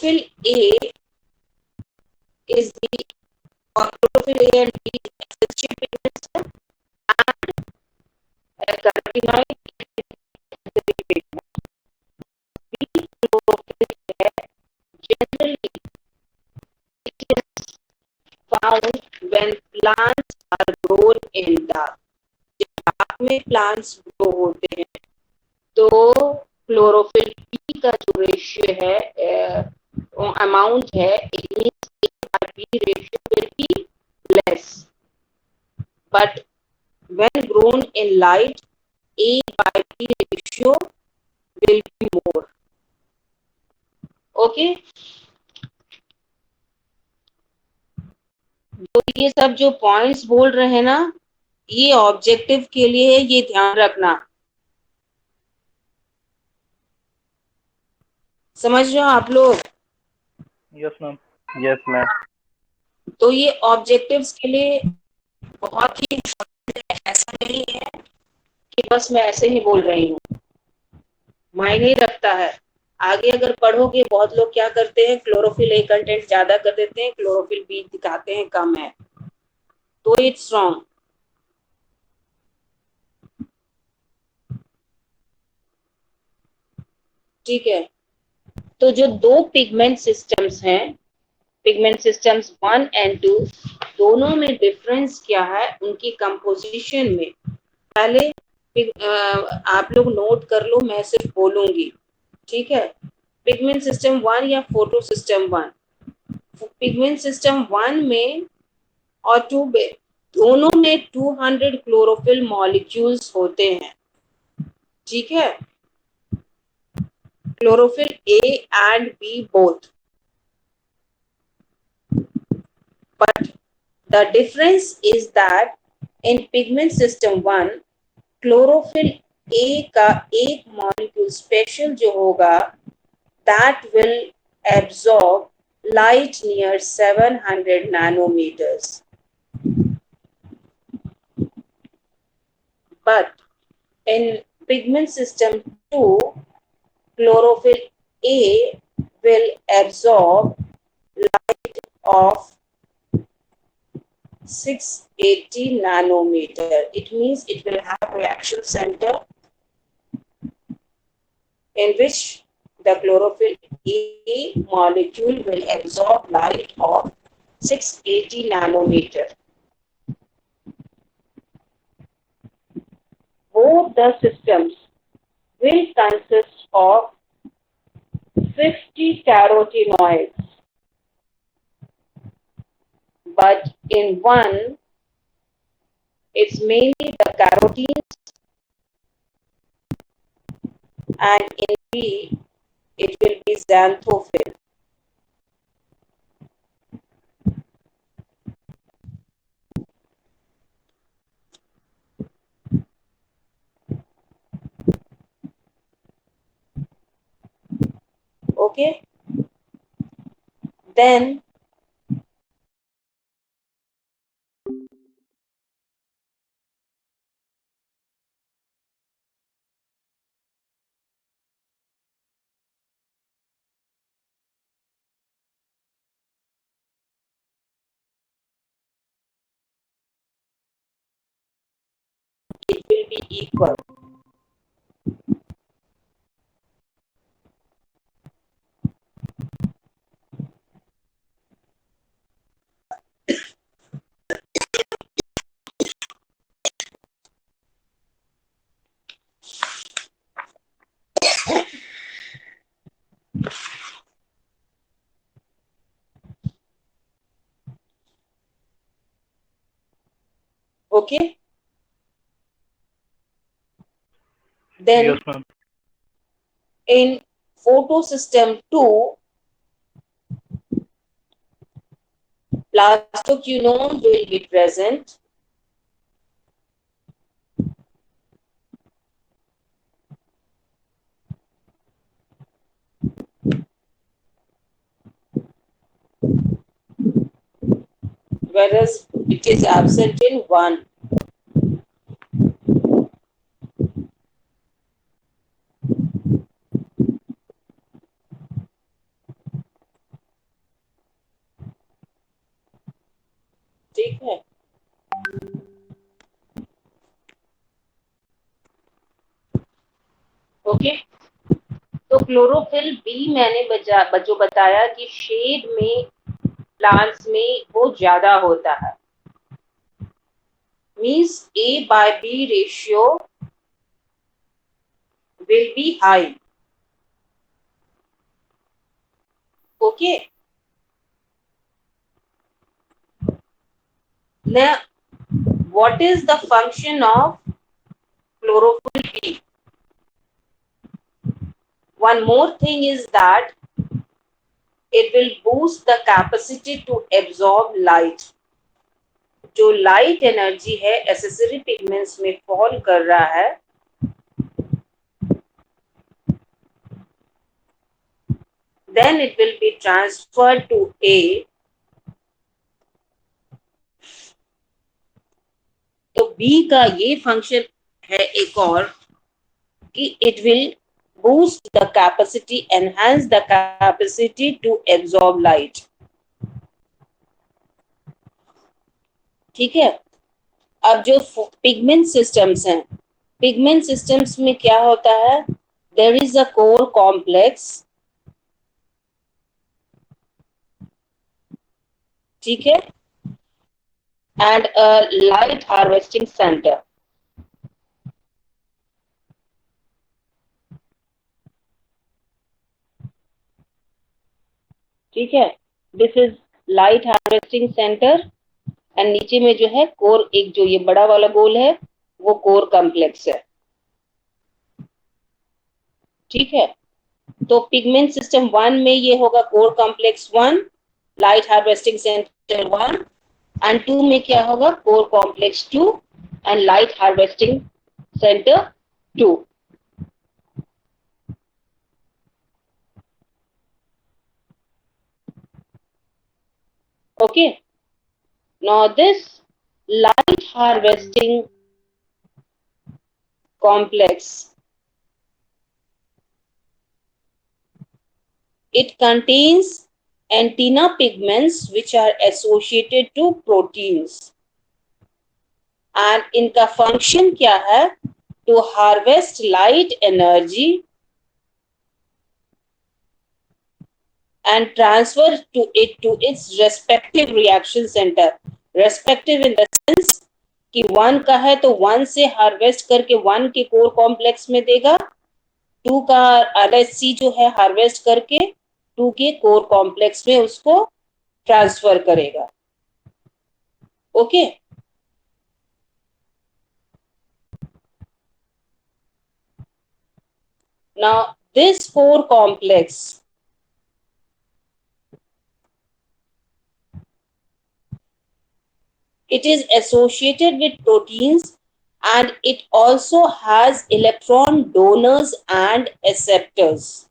chlorophyll A is the chlorophyll A and B is essential pigment system, and carotenoid is the pigment. B chlorophyll है generally it is found when plants are grown in dark. जब dark में plants grow होते हैं तो chlorophyll B का जो ratio है amount है it means A by B ratio will be less but when grown in light A by B ratio will be more. Okay तो ये सब जो पॉइंट्स बोल रहे हैं ना ये ऑब्जेक्टिव के लिए है, ये ध्यान रखना। समझ रहे हो आप लोग? Yes ma'am. Yes ma'am. तो ये ऑब्जेक्टिव्स के लिए बहुत ही ऐसा नहीं है कि बस मैं ऐसे ही बोल रही हूँ, मायने रखता है। आगे अगर पढ़ोगे बहुत लोग क्या करते हैं क्लोरोफिल ए कंटेंट ज्यादा कर देते हैं, क्लोरोफिल बी दिखाते हैं कम है, तो इट्स रॉन्ग। ठीक है, तो जो दो पिगमेंट सिस्टम्स हैं, पिगमेंट सिस्टम्स 1 एंड 2, दोनों में डिफरेंस क्या है उनकी कंपोजिशन में। पहले आप लोग नोट कर लो, मैं सिर्फ बोलूंगी, ठीक है। पिगमेंट सिस्टम 1 या फोटो सिस्टम 1, पिगमेंट सिस्टम 1 में और 2 में दोनों में 200 क्लोरोफिल मॉलिक्यूल्स होते हैं, ठीक है। Chlorophyll a and b both, but the difference is that in pigment system 1 chlorophyll a का एक मॉलिक्यूल स्पेशल जो होगा that will absorb light near 700 nanometers, but in pigment system 2 chlorophyll A will absorb light of 680 nanometer. It means it will have reaction center in which the chlorophyll A molecule will absorb light of 680 nanometer. Both the systems will consist of 50 carotenoids, but in one it's mainly the carotenes, and in B it will be xanthophyll. Okay, then it will be equal. Okay, then yes ma'am. in photosystem 2 plastoquinone will be present, whereas it is absent in 1. Chlorophyll B मैंने जो बताया कि shade में plants में वो ज्यादा होता है, means A by B ratio will be high. Okay. Now, what is the function of chlorophyll B? One more thing is that it will boost the capacity to absorb light. जो light energy है accessory pigments में fall कर रहा है, then it will be transferred to A. तो B का ये function है एक और कि it will boost the capacity, enhance the capacity to absorb light. ठीक है. अब जो पिगमेंट सिस्टम्स हैं, पिगमेंट सिस्टम्स में क्या होता है, there is a core complex, ठीक है, and a light harvesting centre. ठीक है, this is light harvesting centre and नीचे में जो है कोर, एक जो ये बड़ा वाला गोल है वो कोर कॉम्प्लेक्स है. ठीक है, तो पिगमेंट सिस्टम 1 में ये होगा core complex 1, light harvesting centre 1, and 2 में क्या होगा core complex 2 and light harvesting centre 2. Okay, now this light harvesting complex, it contains antenna pigments which are associated to proteins, and इनका function क्या है, to harvest light energy and transfer to it to its respective reaction center. Respective in the sense कि 1 का है तो 1 से harvest करके 1 के कोर कॉम्प्लेक्स में देगा, 2 का RSC जो है हार्वेस्ट करके 2 के कोर कॉम्प्लेक्स में उसको ट्रांसफर करेगा. Okay. Now this core complex, it is associated with proteins and it also has electron donors and acceptors.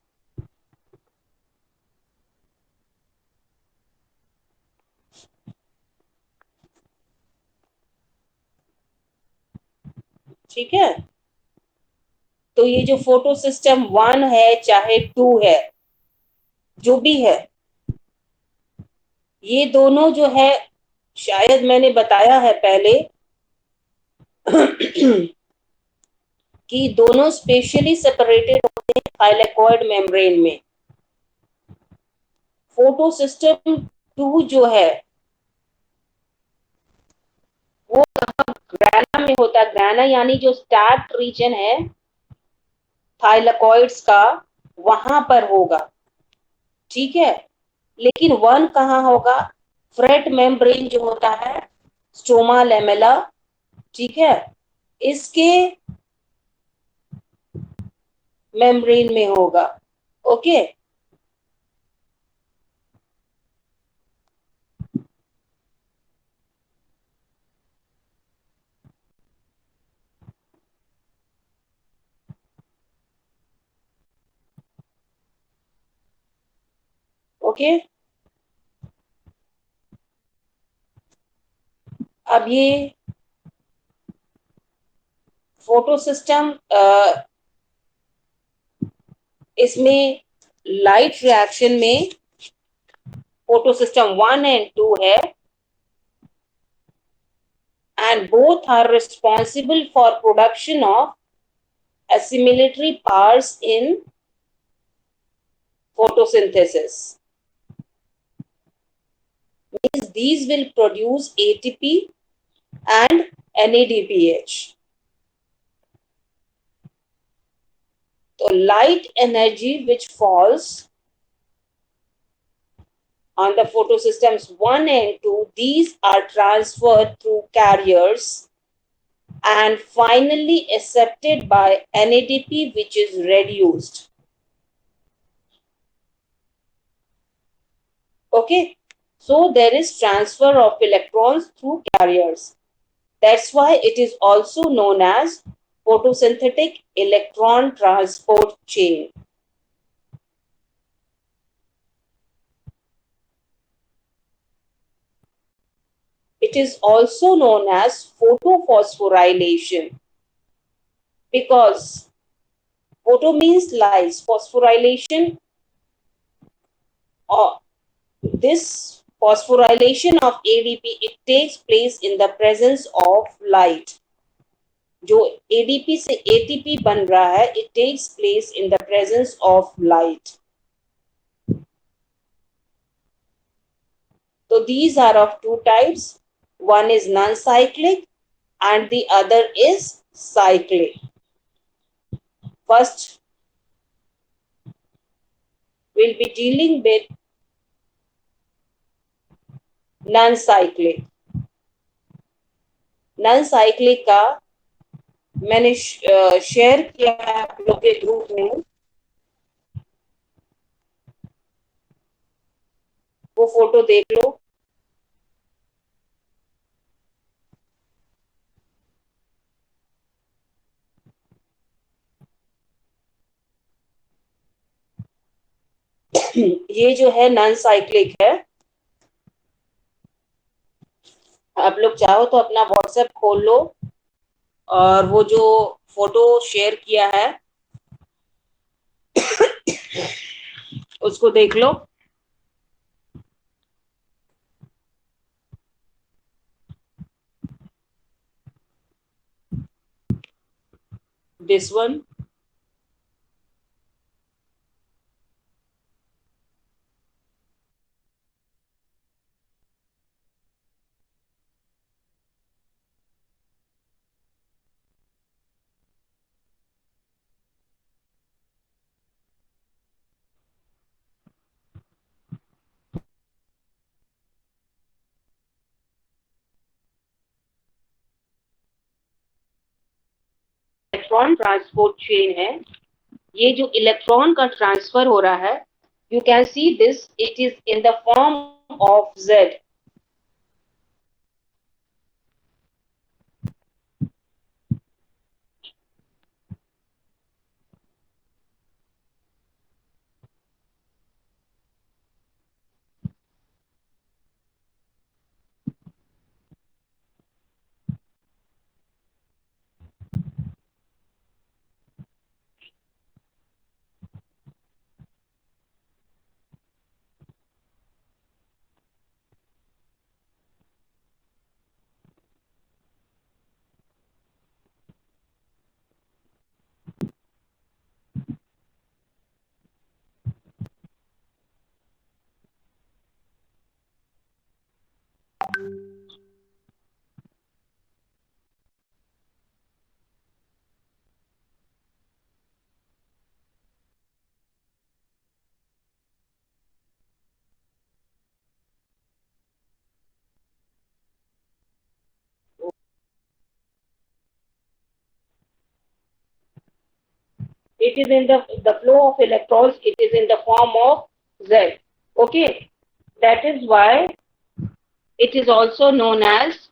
ठीक है, तो ये जो फोटो सिस्टम 1 है चाहे 2 है, जो भी है, ये दोनों जो है, शायद मैंने बताया है पहले कि दोनों स्पेशली सेपरेटेड होते हैं थाइलेकॉइड मेम्ब्रेन में. फोटो सिस्टम 2 जो है वो ग्राना में होता है. ग्राना यानी जो स्टार्ट रीजन है थाइलेकॉइड्स का, वहां पर होगा. ठीक है, लेकिन 1 कहाँ होगा, फ्रेट मेम्ब्रेन जो होता है, स्टोमा लेमेला, ठीक है, इसके मेम्ब्रेन में होगा. ओके. ओके, अब ये फोटो सिस्टम, इसमें लाइट रिएक्शन में फोटो सिस्टम 1 एंड 2 है, and both are responsible for production of assimilatory parts in photosynthesis. Means these will produce ATP and NADPH. So light energy which falls on the photosystems 1 and 2, these are transferred through carriers and finally accepted by NADP, which is reduced. Okay, so there is transfer of electrons through carriers. That's why it is also known as photosynthetic electron transport chain. It is also known as photophosphorylation because photo means light, phosphorylation, or this phosphorylation of ADP, it takes place in the presence of light. जो ADP से ATP बन रहा है, it takes place in the presence of light. So these are of two types. One is non-cyclic and the other is cyclic. First, we'll be dealing with non-cyclic. Non-cyclic का मैंने share किया है आप लोग के ग्रुप में, वो photo देख लो. ये जो है नॉन साइक्लिक है. आप लोग चाहो तो अपना व्हाट्सएप खोल लो और वो जो फोटो शेयर किया है उसको देख लो. This one. Electron transport chain है. ये जो इलेक्ट्रॉन का ट्रांसफर हो रहा है, you can see this, it is in the form of Z. It is in the flow of electrons, it is in the form of Z. Okay, that is why it is also known as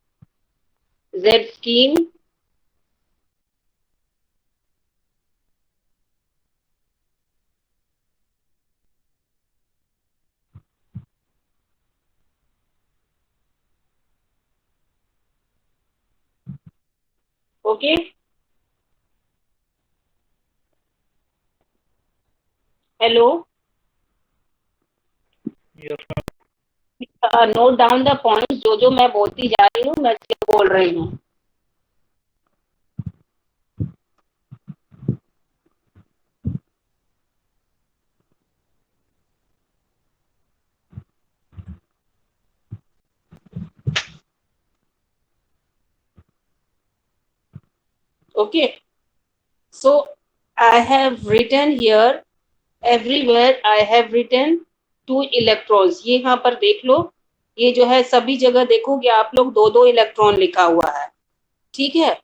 Z scheme. Okay. Hello. Yes, ma'am. Note down the points. जो मैं बोलती जा रही हूँ, मैं बोल रही हूँ. Okay, so I have written here, everywhere I have written 2 electrons. ये यहाँ पर देख लो, ये जो है सभी जगह देखोगे आप लोग 2-2 इलेक्ट्रॉन लिखा हुआ है. ठीक है,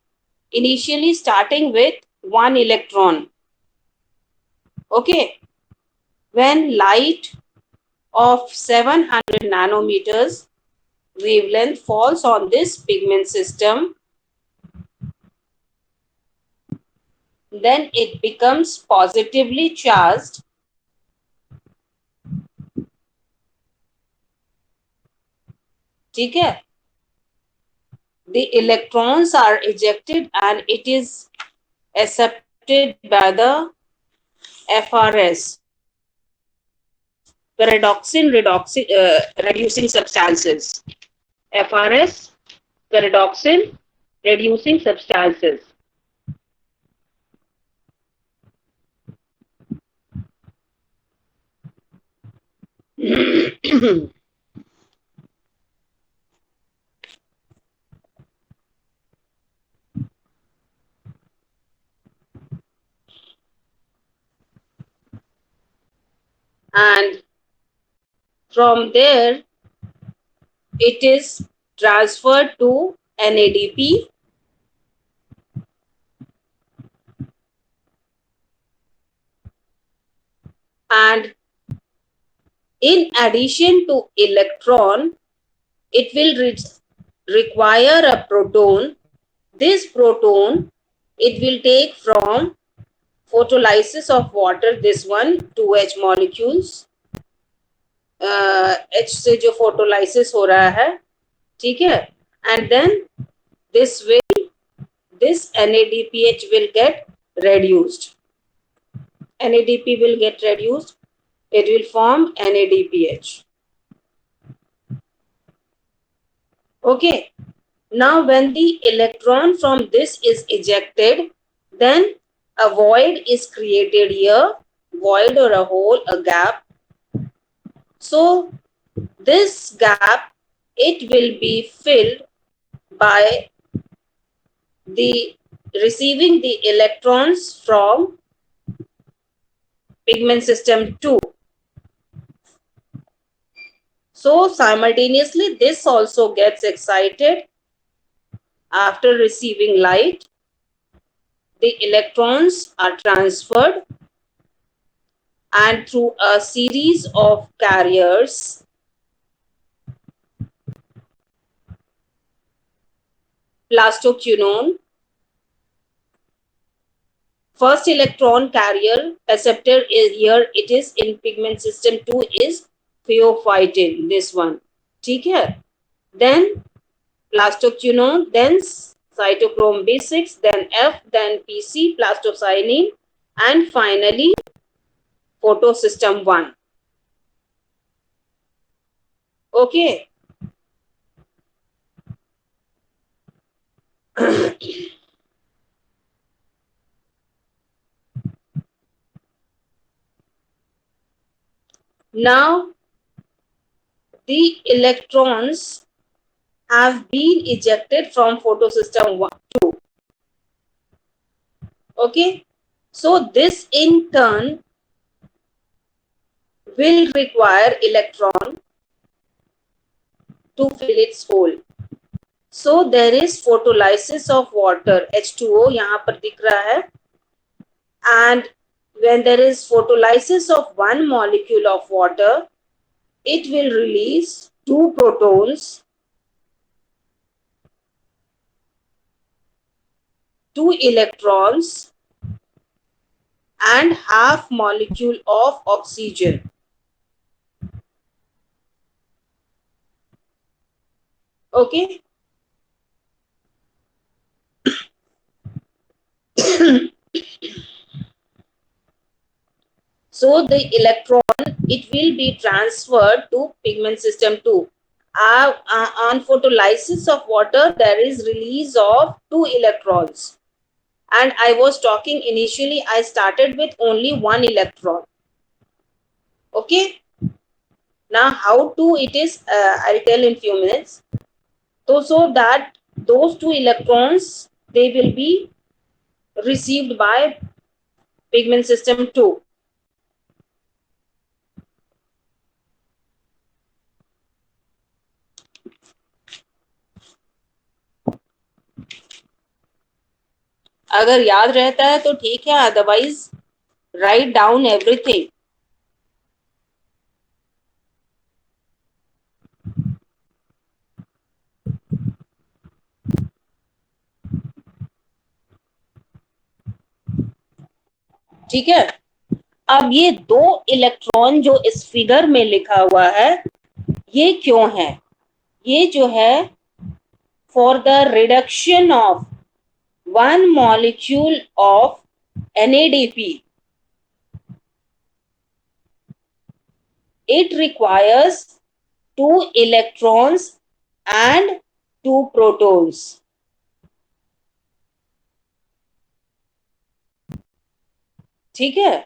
initially starting with 1 electron. Okay, when light of 700 nanometers wavelength falls on this pigment system, then it becomes positively charged. ठीक है, the electrons are ejected and it is accepted by the FRS, pyridoxine reducing substances. FRS, pyridoxine reducing substances. And from there it is transferred to NADP, and in addition to electron, it will require a proton. This proton it will take from photolysis of water, this one 2H molecules, H से जो photolysis हो रहा है, ठीक है, and then this NADPH will get reduced. NADP will get reduced. It will form NADPH. Okay. Now when the electron from this is ejected, then a void is created here, void or a hole, a gap. So this gap, it will be filled by the receiving the electrons from pigment system 2. So simultaneously this also gets excited. After receiving light, the electrons are transferred, and through a series of carriers, plastoquinone, first electron carrier accepted is here, it is in pigment system 2 is pheophytin, this one. ठीक है, then plastoquinone, then cytochrome B6, then F, then PC, plastocyanine, and finally photosystem 1. Okay. Now the electrons have been ejected from photosystem 2. Okay, so this in turn will require electron to fill its hole. So there is photolysis of water, H2O यहाँ पर दिख रहा है, and when there is photolysis of one molecule of water, it will release 2 protons, 2 electrons, and half molecule of oxygen. Okay. So the electron, it will be transferred to pigment system 2. On photolysis of water, there is release of 2 electrons. And I was talking initially, I started with only 1 electron. Okay. Now how to it is, I'll tell in few minutes. So that those 2 electrons, they will be received by pigment system 2. अगर याद रहता है तो ठीक है, otherwise write down everything. ठीक है. अब ये दो इलेक्ट्रॉन जो इस फिगर में लिखा हुआ है, ये क्यों है? ये जो है for the reduction of one molecule of NADP, it requires two electrons and two protons. ठीक है.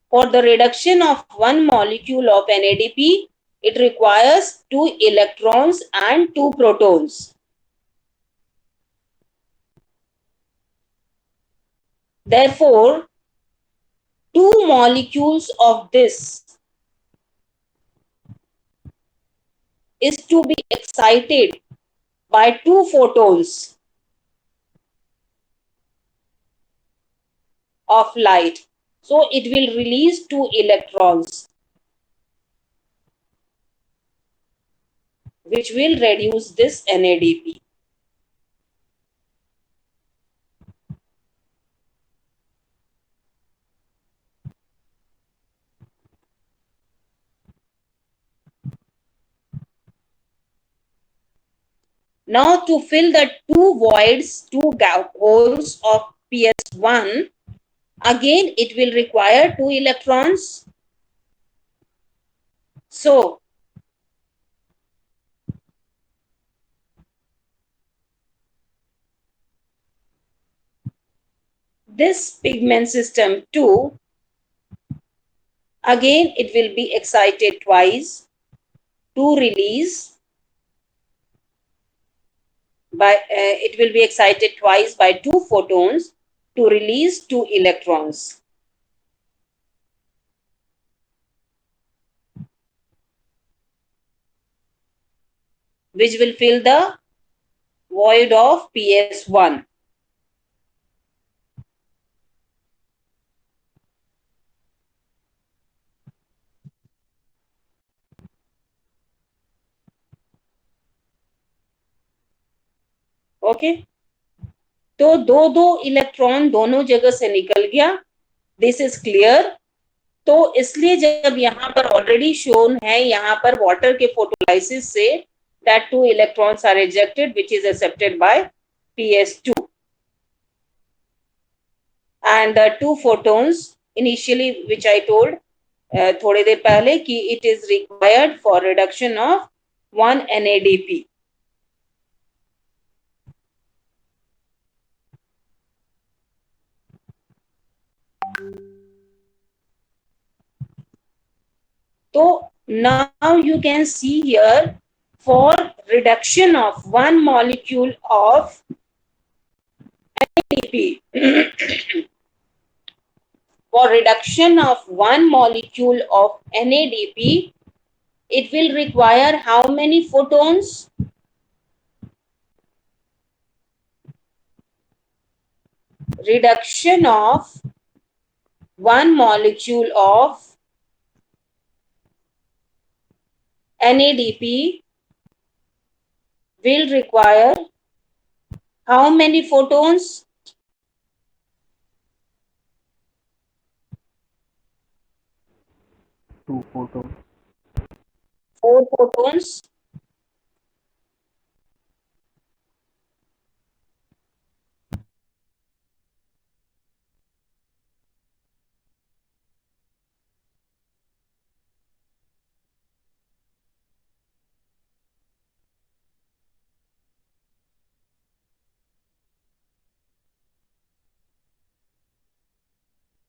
For the reduction of one molecule of NADP, it requires two electrons and two protons. Therefore, two molecules of this is to be excited by two photons of light. So it will release two electrons, which will reduce this NADP. Now to fill the two voids, two holes of PS1, again it will require two electrons. So this pigment system 2, again it will be excited twice to release by it will be excited twice by two photons to release two electrons, which will fill the void of PS1. Okay. तो दो दो electron दोनों जगह से निकल गया. This is clear. तो इसलिए जब यहाँ पर ऑलरेडी शोन है, यहाँ पर वाटर के फोटोलाइसिस से that two electrons are ejected, which is accepted by PS2, and the two photons initially, which I told थोड़ी देर पहले कि it is required for reduction of one NADP. So now you can see here, for reduction of one molecule of NADP, for reduction of one molecule of NADP, it will require how many photons? Reduction of one molecule of NADP will require how many photons? Two photons. Four photons.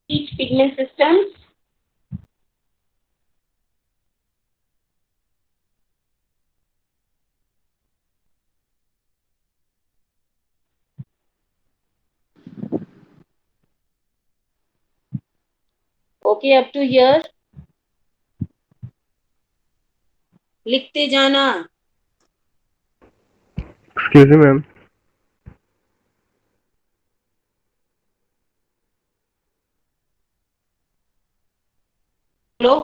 Each pigment system. Okay up to here? लिखते जाना। Excuse me ma'am. लो।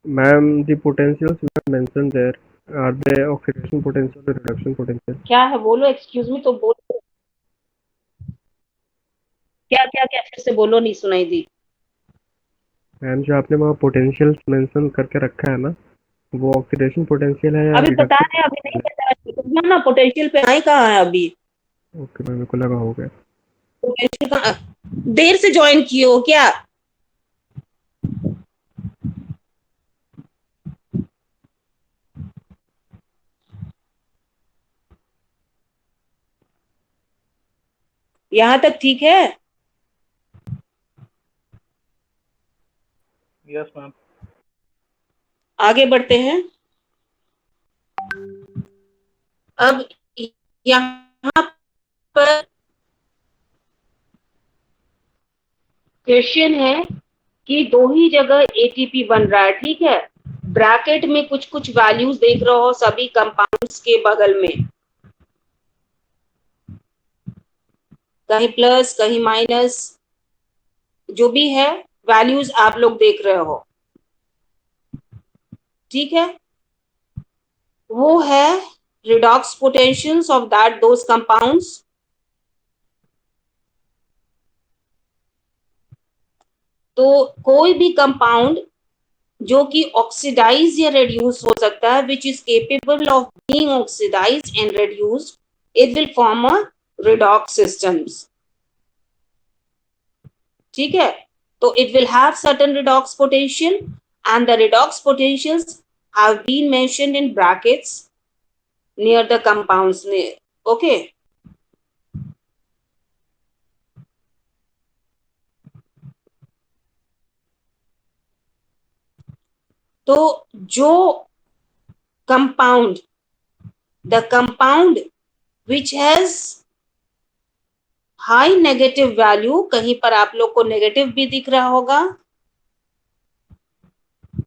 Ma'am, the potentials you have mentioned there, are they oxidation potential or reduction potential? क्या है बोलो, excuse me तो बोलो। क्या क्या क्या फिर से बोलो, नहीं सुनाई दी। मैम जो आपने वहाँ पोटेंशियल मेंशन करके रखा है ना, वो ऑक्सीडेशन पोटेंशियल है या अभी बता रिडक्शन रहे हैं, अभी नहीं पोटेंशियल बता रहे ना, पोटेंशियल पे आई कहाँ है अभी? है? ओके मैम, मेरे को लगा हो गया। पोटेंशियल कहाँ? देर से ज्वाइन किए हो क्या? यहाँ तक ठीक है? Yes, ma'am. आगे बढ़ते हैं। अब यहाँ पर क्वेश्चन है कि दो ही जगह एटीपी बन रहा है, ठीक है। ब्रैकेट में कुछ कुछ वैल्यूज देख रहे हो सभी कंपाउंड्स के बगल में, कहीं प्लस कहीं माइनस, जो भी है वैल्यूज आप लोग देख रहे हो, ठीक है। वो है redox potentials of that those compounds. तो कोई भी कंपाउंड जो कि ऑक्सीडाइज या रेड्यूस हो सकता है, which is capable of being oxidised and reduced, it will form a redox systems, ठीक है। तो it will have certain redox potential and the redox potentials have been mentioned in brackets near the compounds, okay। तो जो compound, the compound which has high negative value, कहीं पर आप लोग को नेगेटिव भी दिख रहा होगा,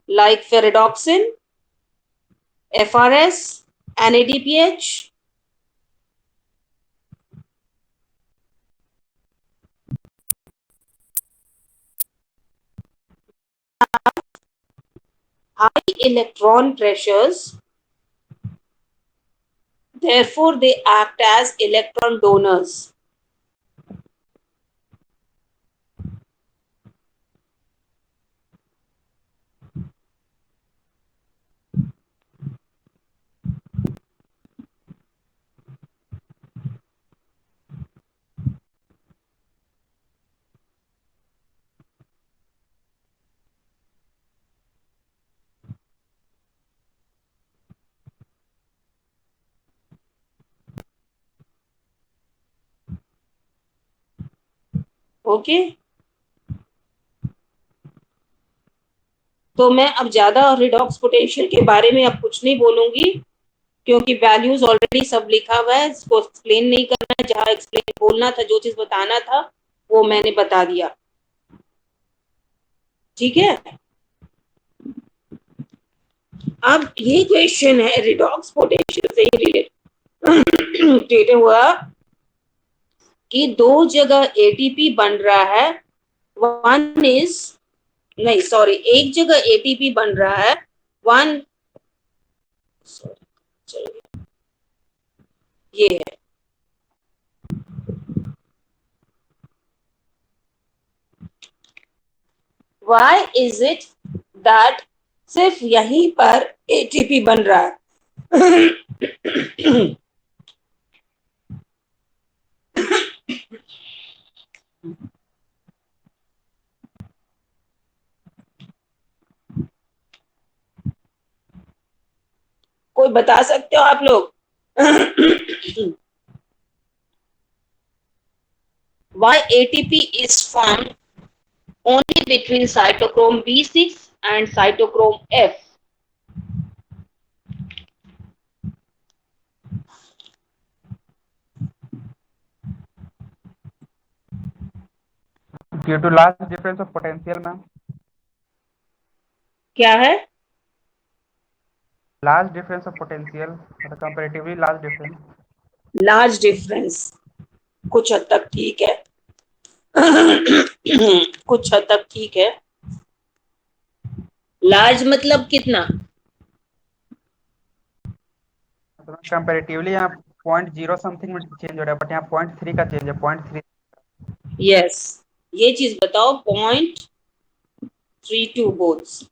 like ferredoxin, FRS, NADPH, high electron pressures, therefore they act as electron donors। Okay तो मैं अब ज्यादा रिडॉक्स पोटेंशियल के बारे में अब कुछ नहीं बोलूंगी, क्योंकि वैल्यूज ऑलरेडी सब लिखा हुआ है, इसको एक्सप्लेन नहीं करना है। जहां एक्सप्लेन बोलना था, जो चीज बताना था वो मैंने बता दिया, ठीक है। अब ये क्वेश्चन है रिडॉक्स पोटेंशियल से ही रिलेटेड हुआ कि दो जगह एटीपी बन रहा है, वन इज, नहीं सॉरी, एक जगह एटीपी बन रहा है, वन, चलिए ये है, why is it that सिर्फ यहीं पर एटीपी बन रहा है? कोई बता सकते हो आप लोग? Why ATP is formed only between cytochrome B6 and cytochrome F? Due to large difference of potential ma'am, क्या है? लार्ज डिफरेंस ऑफ पोटेंशियल, मतलब comparatively large difference. Large difference कुछ हद तक ठीक है। कुछ हद तक ठीक है। लार्ज मतलब कितना? मतलब कंपैरेटिवली यहाँ 0.0 समथिंग में चेंज हो रहा है, बट यहाँ 0.3 का चेंज है, 0.3। यस, ये चीज बताओ। 0.32 वोल्ट्स,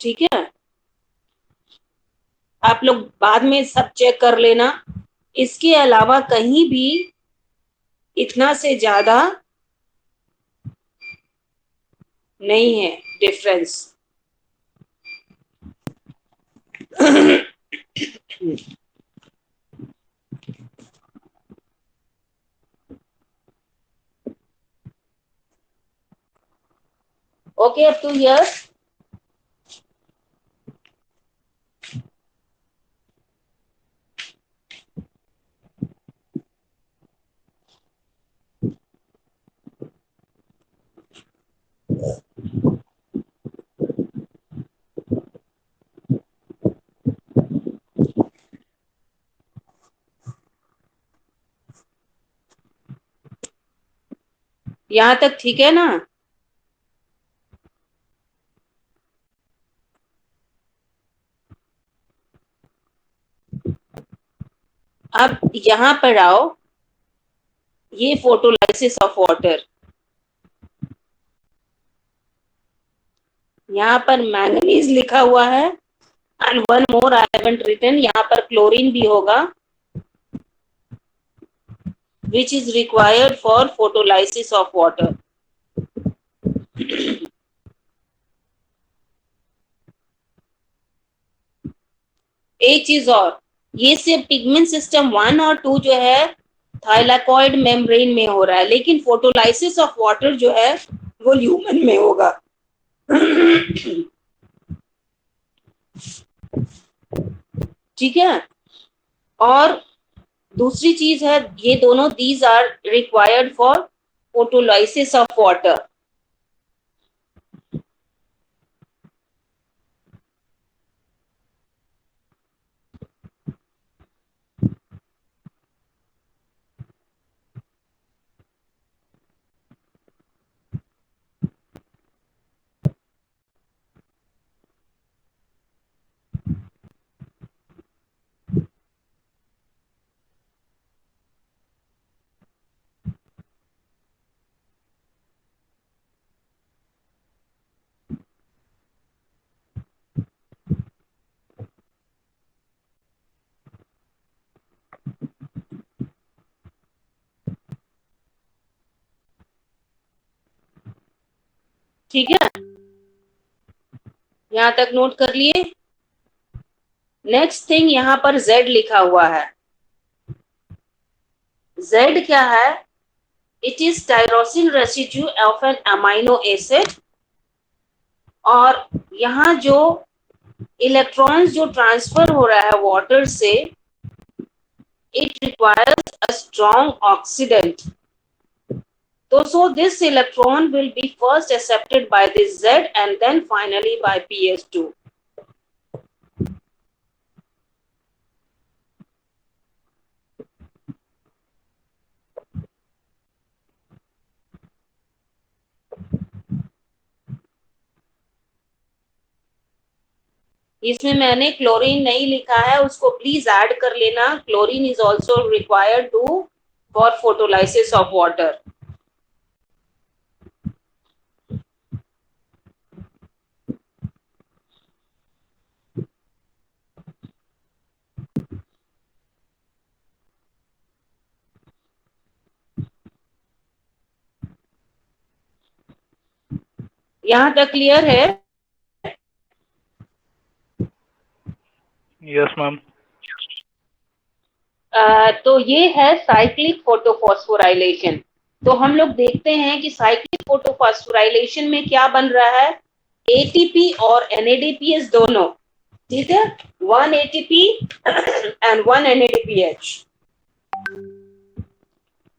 ठीक है। आप लोग बाद में सब चेक कर लेना। इसके अलावा कहीं भी इतना से ज्यादा नहीं है difference. Okay, up to here. यहां तक ठीक है ना? अब यहां पर आओ। ये फोटोलाइसिस ऑफ वाटर, यहाँ पर मैंगनीज लिखा हुआ है and one more I haven't written. यहाँ पर क्लोरीन भी होगा which is required for photolysis of water. एक चीज और, ये सिर्फ पिगमेंट सिस्टम 1 और 2 जो है थाइलाकॉइड मेम्ब्रेन में हो रहा है, लेकिन फोटोलाइसिस ऑफ वाटर जो है वो ल्यूमन में होगा। ठीक है। और दूसरी चीज है, ये दोनों these are required for photolysis of water. ठीक है, यहां तक नोट कर लिए। नेक्स्ट थिंग, यहां पर Z लिखा हुआ है। Z क्या है? It is tyrosine residue of an amino acid. और यहाँ जो इलेक्ट्रॉन्स जो ट्रांसफर हो रहा है वाटर से, it requires a strong oxidant. तो so this electron will be first accepted by this Z and then finally by PS2. इसमें मैंने क्लोरीन नहीं लिखा है, उसको प्लीज ऐड कर लेना। Chlorine is also required to for photolysis of water. यहां तक क्लियर है? Yes, ma'am. तो ये है साइक्लिक फोटोफॉस्फोराइलेशन। तो हम लोग देखते हैं कि साइक्लिक फोटोफॉस्फोराइलेशन में क्या बन रहा है। एटीपी और एनएडीपीएस दोनों, ठीक है। 1 एटीपी एंड 1 एनएडीपीएच।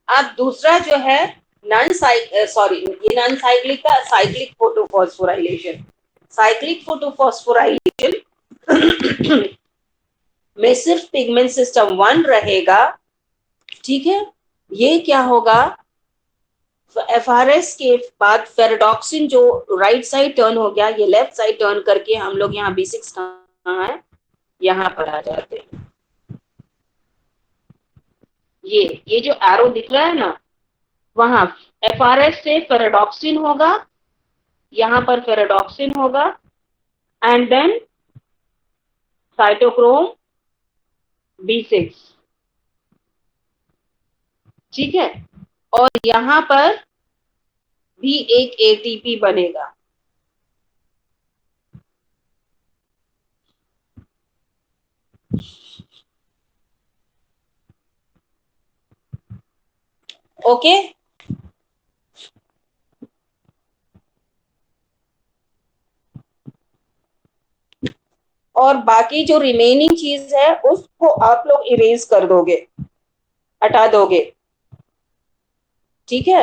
अब दूसरा जो है ये नॉन साइक्लिक का साइक्लिक फोटोफॉस्फोराइलेशन। साइक्लिक फोटोफॉस्फोराइलेशन में सिर्फ पिगमेंट सिस्टम 1 रहेगा, ठीक है। ये क्या होगा, एफआरएस के बाद फेरेडॉक्सिन जो राइट साइड टर्न हो गया, ये लेफ्ट साइड टर्न करके हम लोग यहाँ B6 कहाँ है, यहाँ पर आ जाते हैं। ये जो एरो दिख रहा है ना, वहां एफआरएस से फेरेडॉक्सिन होगा, यहाँ पर फेरेडॉक्सिन होगा, एंड देन साइटोक्रोम B6, ठीक है। और यहाँ पर भी एक एटीपी बनेगा। ओके, और बाकी जो रिमेनिंग चीज है उसको आप लोग इरेज कर दोगे, हटा दोगे, ठीक है।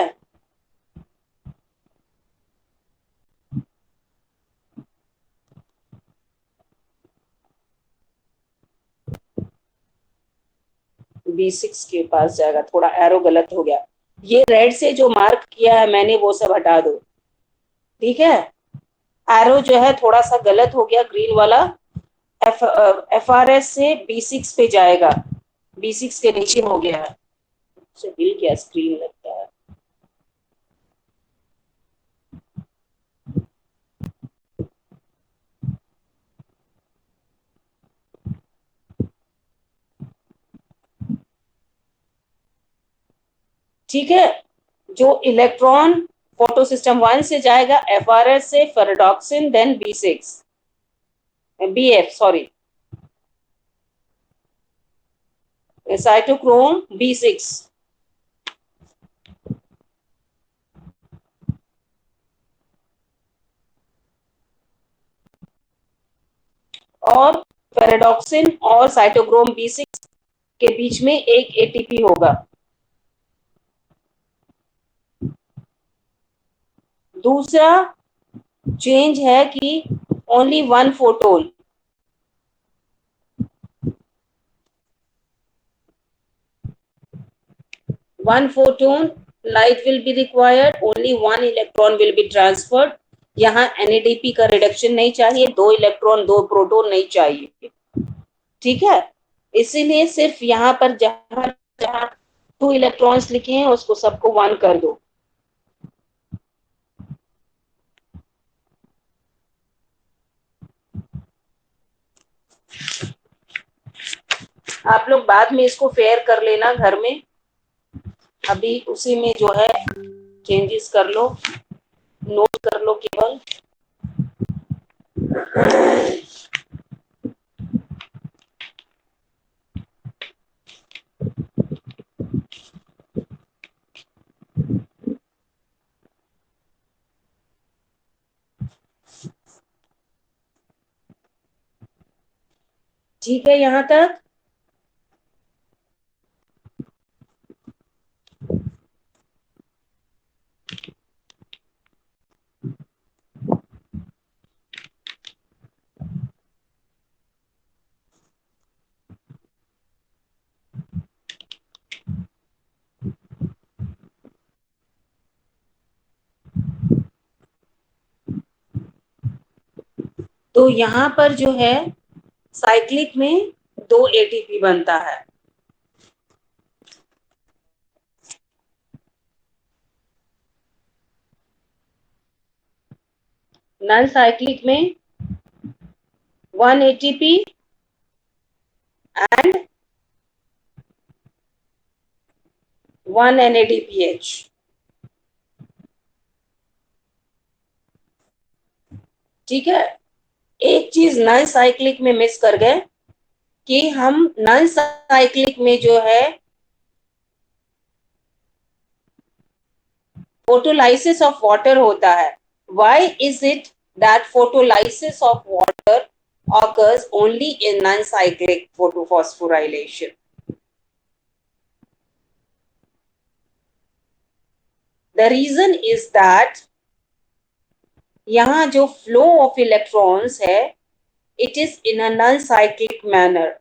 B6 के पास जाएगा, थोड़ा एरो गलत हो गया, ये रेड से जो मार्क किया है मैंने वो सब हटा दो, ठीक है। एरो जो है थोड़ा सा गलत हो गया, ग्रीन वाला एफआरएस से B6 पे जाएगा, B6 के नीचे हो गया है, से हिल क्या स्क्रीन लगता है। ठीक है, जो इलेक्ट्रॉन फोटो सिस्टम 1 से जाएगा एफआरएस से ferredoxin, then B6 BF sorry cytochrome B6, और फेरेडॉक्सिन और साइटोक्रोम B6 के बीच में एक एटीपी होगा। दूसरा चेंज है कि only 1 photon, light will be required, only 1 electron will be transferred। यहाँ NADP का रिडक्शन नहीं चाहिए, 2 इलेक्ट्रॉन 2 प्रोटॉन नहीं चाहिए, ठीक है। इसीलिए सिर्फ यहाँ पर जहां जहां 2 इलेक्ट्रॉन्स लिखे हैं उसको सबको 1 कर दो। आप लोग बाद में इसको फेयर कर लेना घर में, अभी उसी में जो है चेंजेस कर लो, नोट कर लो केवल। ठीक है यहाँ तक। तो यहाँ पर जो है साइक्लिक में 2 एटीपी बनता है, नॉन साइक्लिक में 1 एटीपी एंड 1 NADPH। ठीक है, एक चीज नॉन साइक्लिक में मिस कर गए कि हम नॉन साइक्लिक में जो है photolysis of water होता है। Why is it that photolysis of water occurs only in non-cyclic photophosphorylation? The reason is that यहाँ जो flow of electrons है, it is in a non-cyclic manner.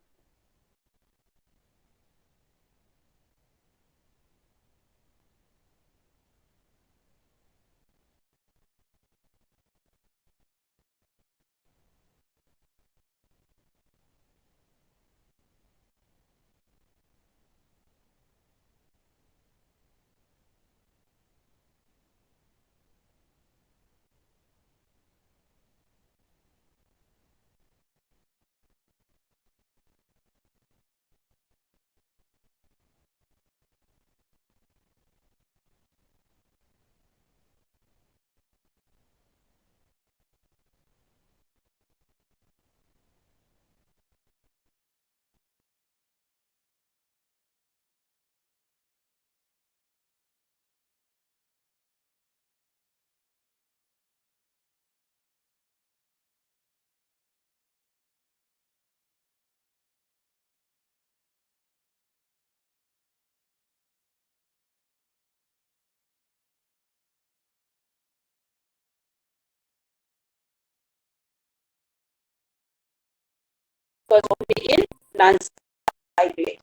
Because only in non-cyclic.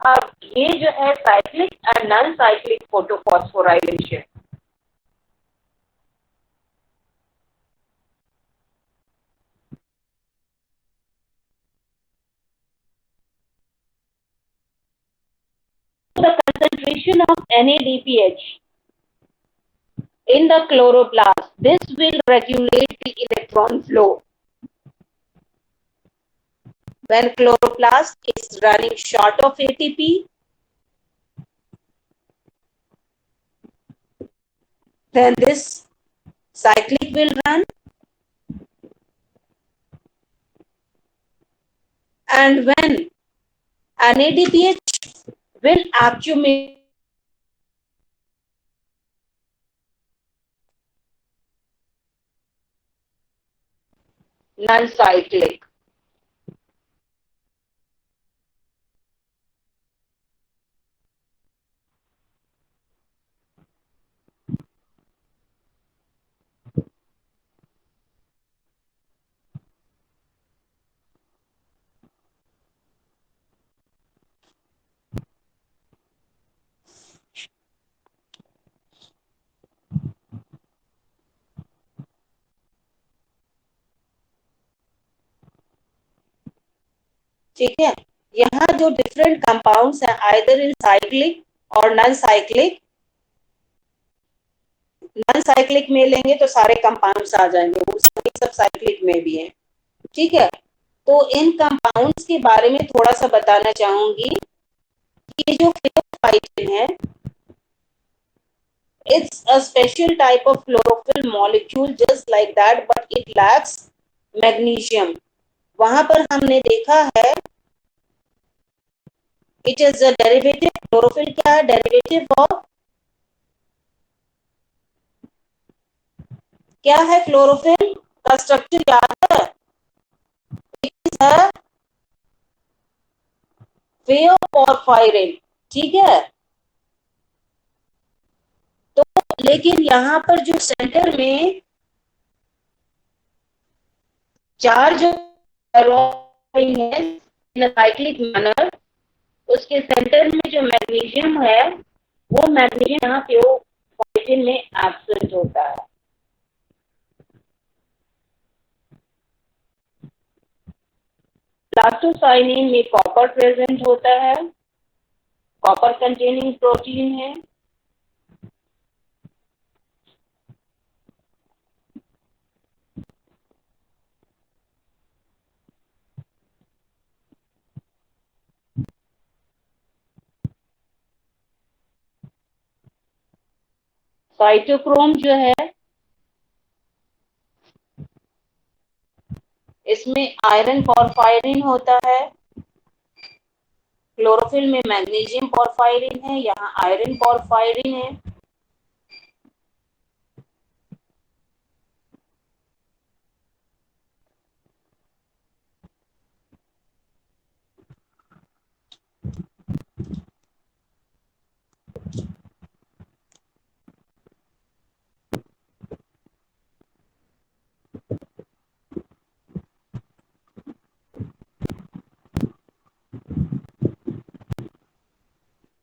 अब ये जो है cyclic and non cyclic photophosphorylation, the concentration of NADPH in the chloroplast, this will regulate the electron flow. When chloroplast is running short of ATP, then this cyclic will run, and when NADPH will accumulate non-cyclic. ठीक है, यहाँ जो different compounds हैं either in cyclic और non cyclic, non cyclic में लेंगे तो सारे कंपाउंड्स आ जाएंगे, वो सभी सब साइक्लिक में भी हैं। ठीक है, तो इन कंपाउंड्स के बारे में थोड़ा सा बताना चाहूंगी कि ये जो फिलोफाइटिन है, it's a special type of chlorophyll molecule just like that, but it lacks magnesium. वहां पर हमने देखा है it is a derivative, chlorophyll क्या है, डेरिवेटिव ऑफ, क्या है क्लोरोफिल का स्ट्रक्चर याद है, इट इज अ थियोपोरफायरिन। ठीक है, तो लेकिन यहाँ पर जो सेंटर में चार्ज है साइक्लिक मैनर, उसके सेंटर में जो मैग्नीशियम है, वो मैग्नीशियम यहाँ थियोफाइटिन में एब्सेंट होता है। प्लास्टोसाइनिन में कॉपर प्रेजेंट होता है, कॉपर कंटेनिंग प्रोटीन है। साइटोक्रोम जो है, इसमें आयरन पोरफायरिन होता है, क्लोरोफिल में मैग्नीशियम पोरफायरिन है, यहाँ आयरन पोरफायरिन है।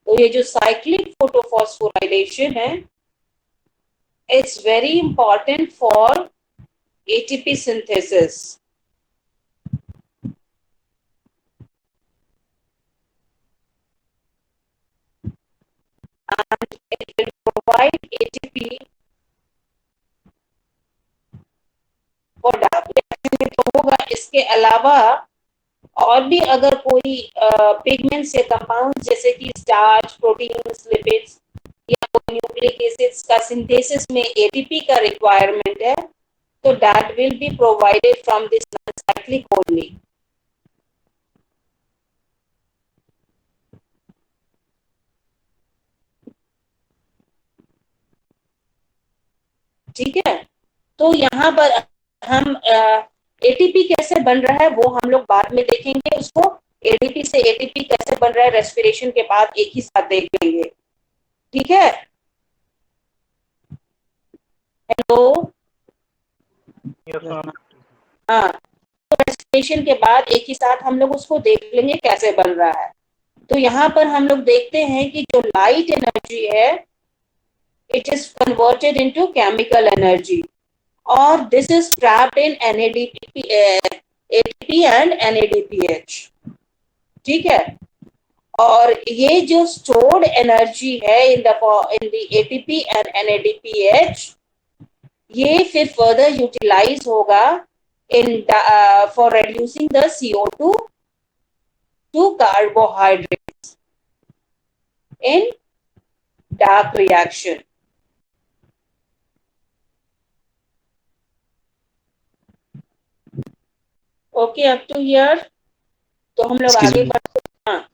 तो ये जो साइक्लिक फोटोफॉस्फोराइलेशन है, it's very important for ATP synthesis. And it will provide ATP for direction में तो होगा। इसके अलावा और भी अगर कोई पिगमेंट्स या कंपाउंड जैसे कि स्टार्च, प्रोटीन्स, लिपिड्स या न्यूक्लिक एसिड्स का सिंथेसिस में ATP का रिक्वायरमेंट है, तो that will be provided from this non-cyclic only. ठीक है, तो यहाँ पर हम ATP कैसे बन रहा है वो हम लोग बाद में देखेंगे। उसको ADP से ATP कैसे बन रहा है रेस्पिरेशन के बाद एक ही साथ देख लेंगे। ठीक है, हेलो, Yes, ma'am. हाँ, तो रेस्पिरेशन के बाद एक ही साथ हम लोग उसको देख लेंगे कैसे बन रहा है। तो यहाँ पर हम लोग देखते हैं कि जो लाइट एनर्जी है, it is converted into chemical energy, or this is trapped in NADP, ATP and NADPH। ठीक है, और ये जो stored energy है in the ATP and NADPH, ये फिर further utilize होगा in for reducing the CO2 to carbohydrates in dark reaction। Okay, up to here. तो हम लोग Excuse आगे me. बढ़ते हैं। हाँ,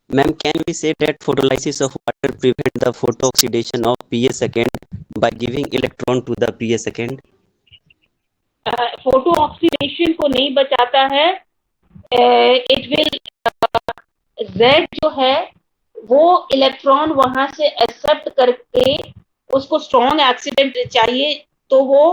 Ma'am, can we say that photolysis of water prevent the photooxidation of PA second by giving electron to the PA second? Photo oxidation को नहीं बचाता है। इट विल Z जो है वो इलेक्ट्रॉन वहां से एक्सेप्ट करके, उसको स्ट्रॉन्ग एक्सीडेंट चाहिए तो वो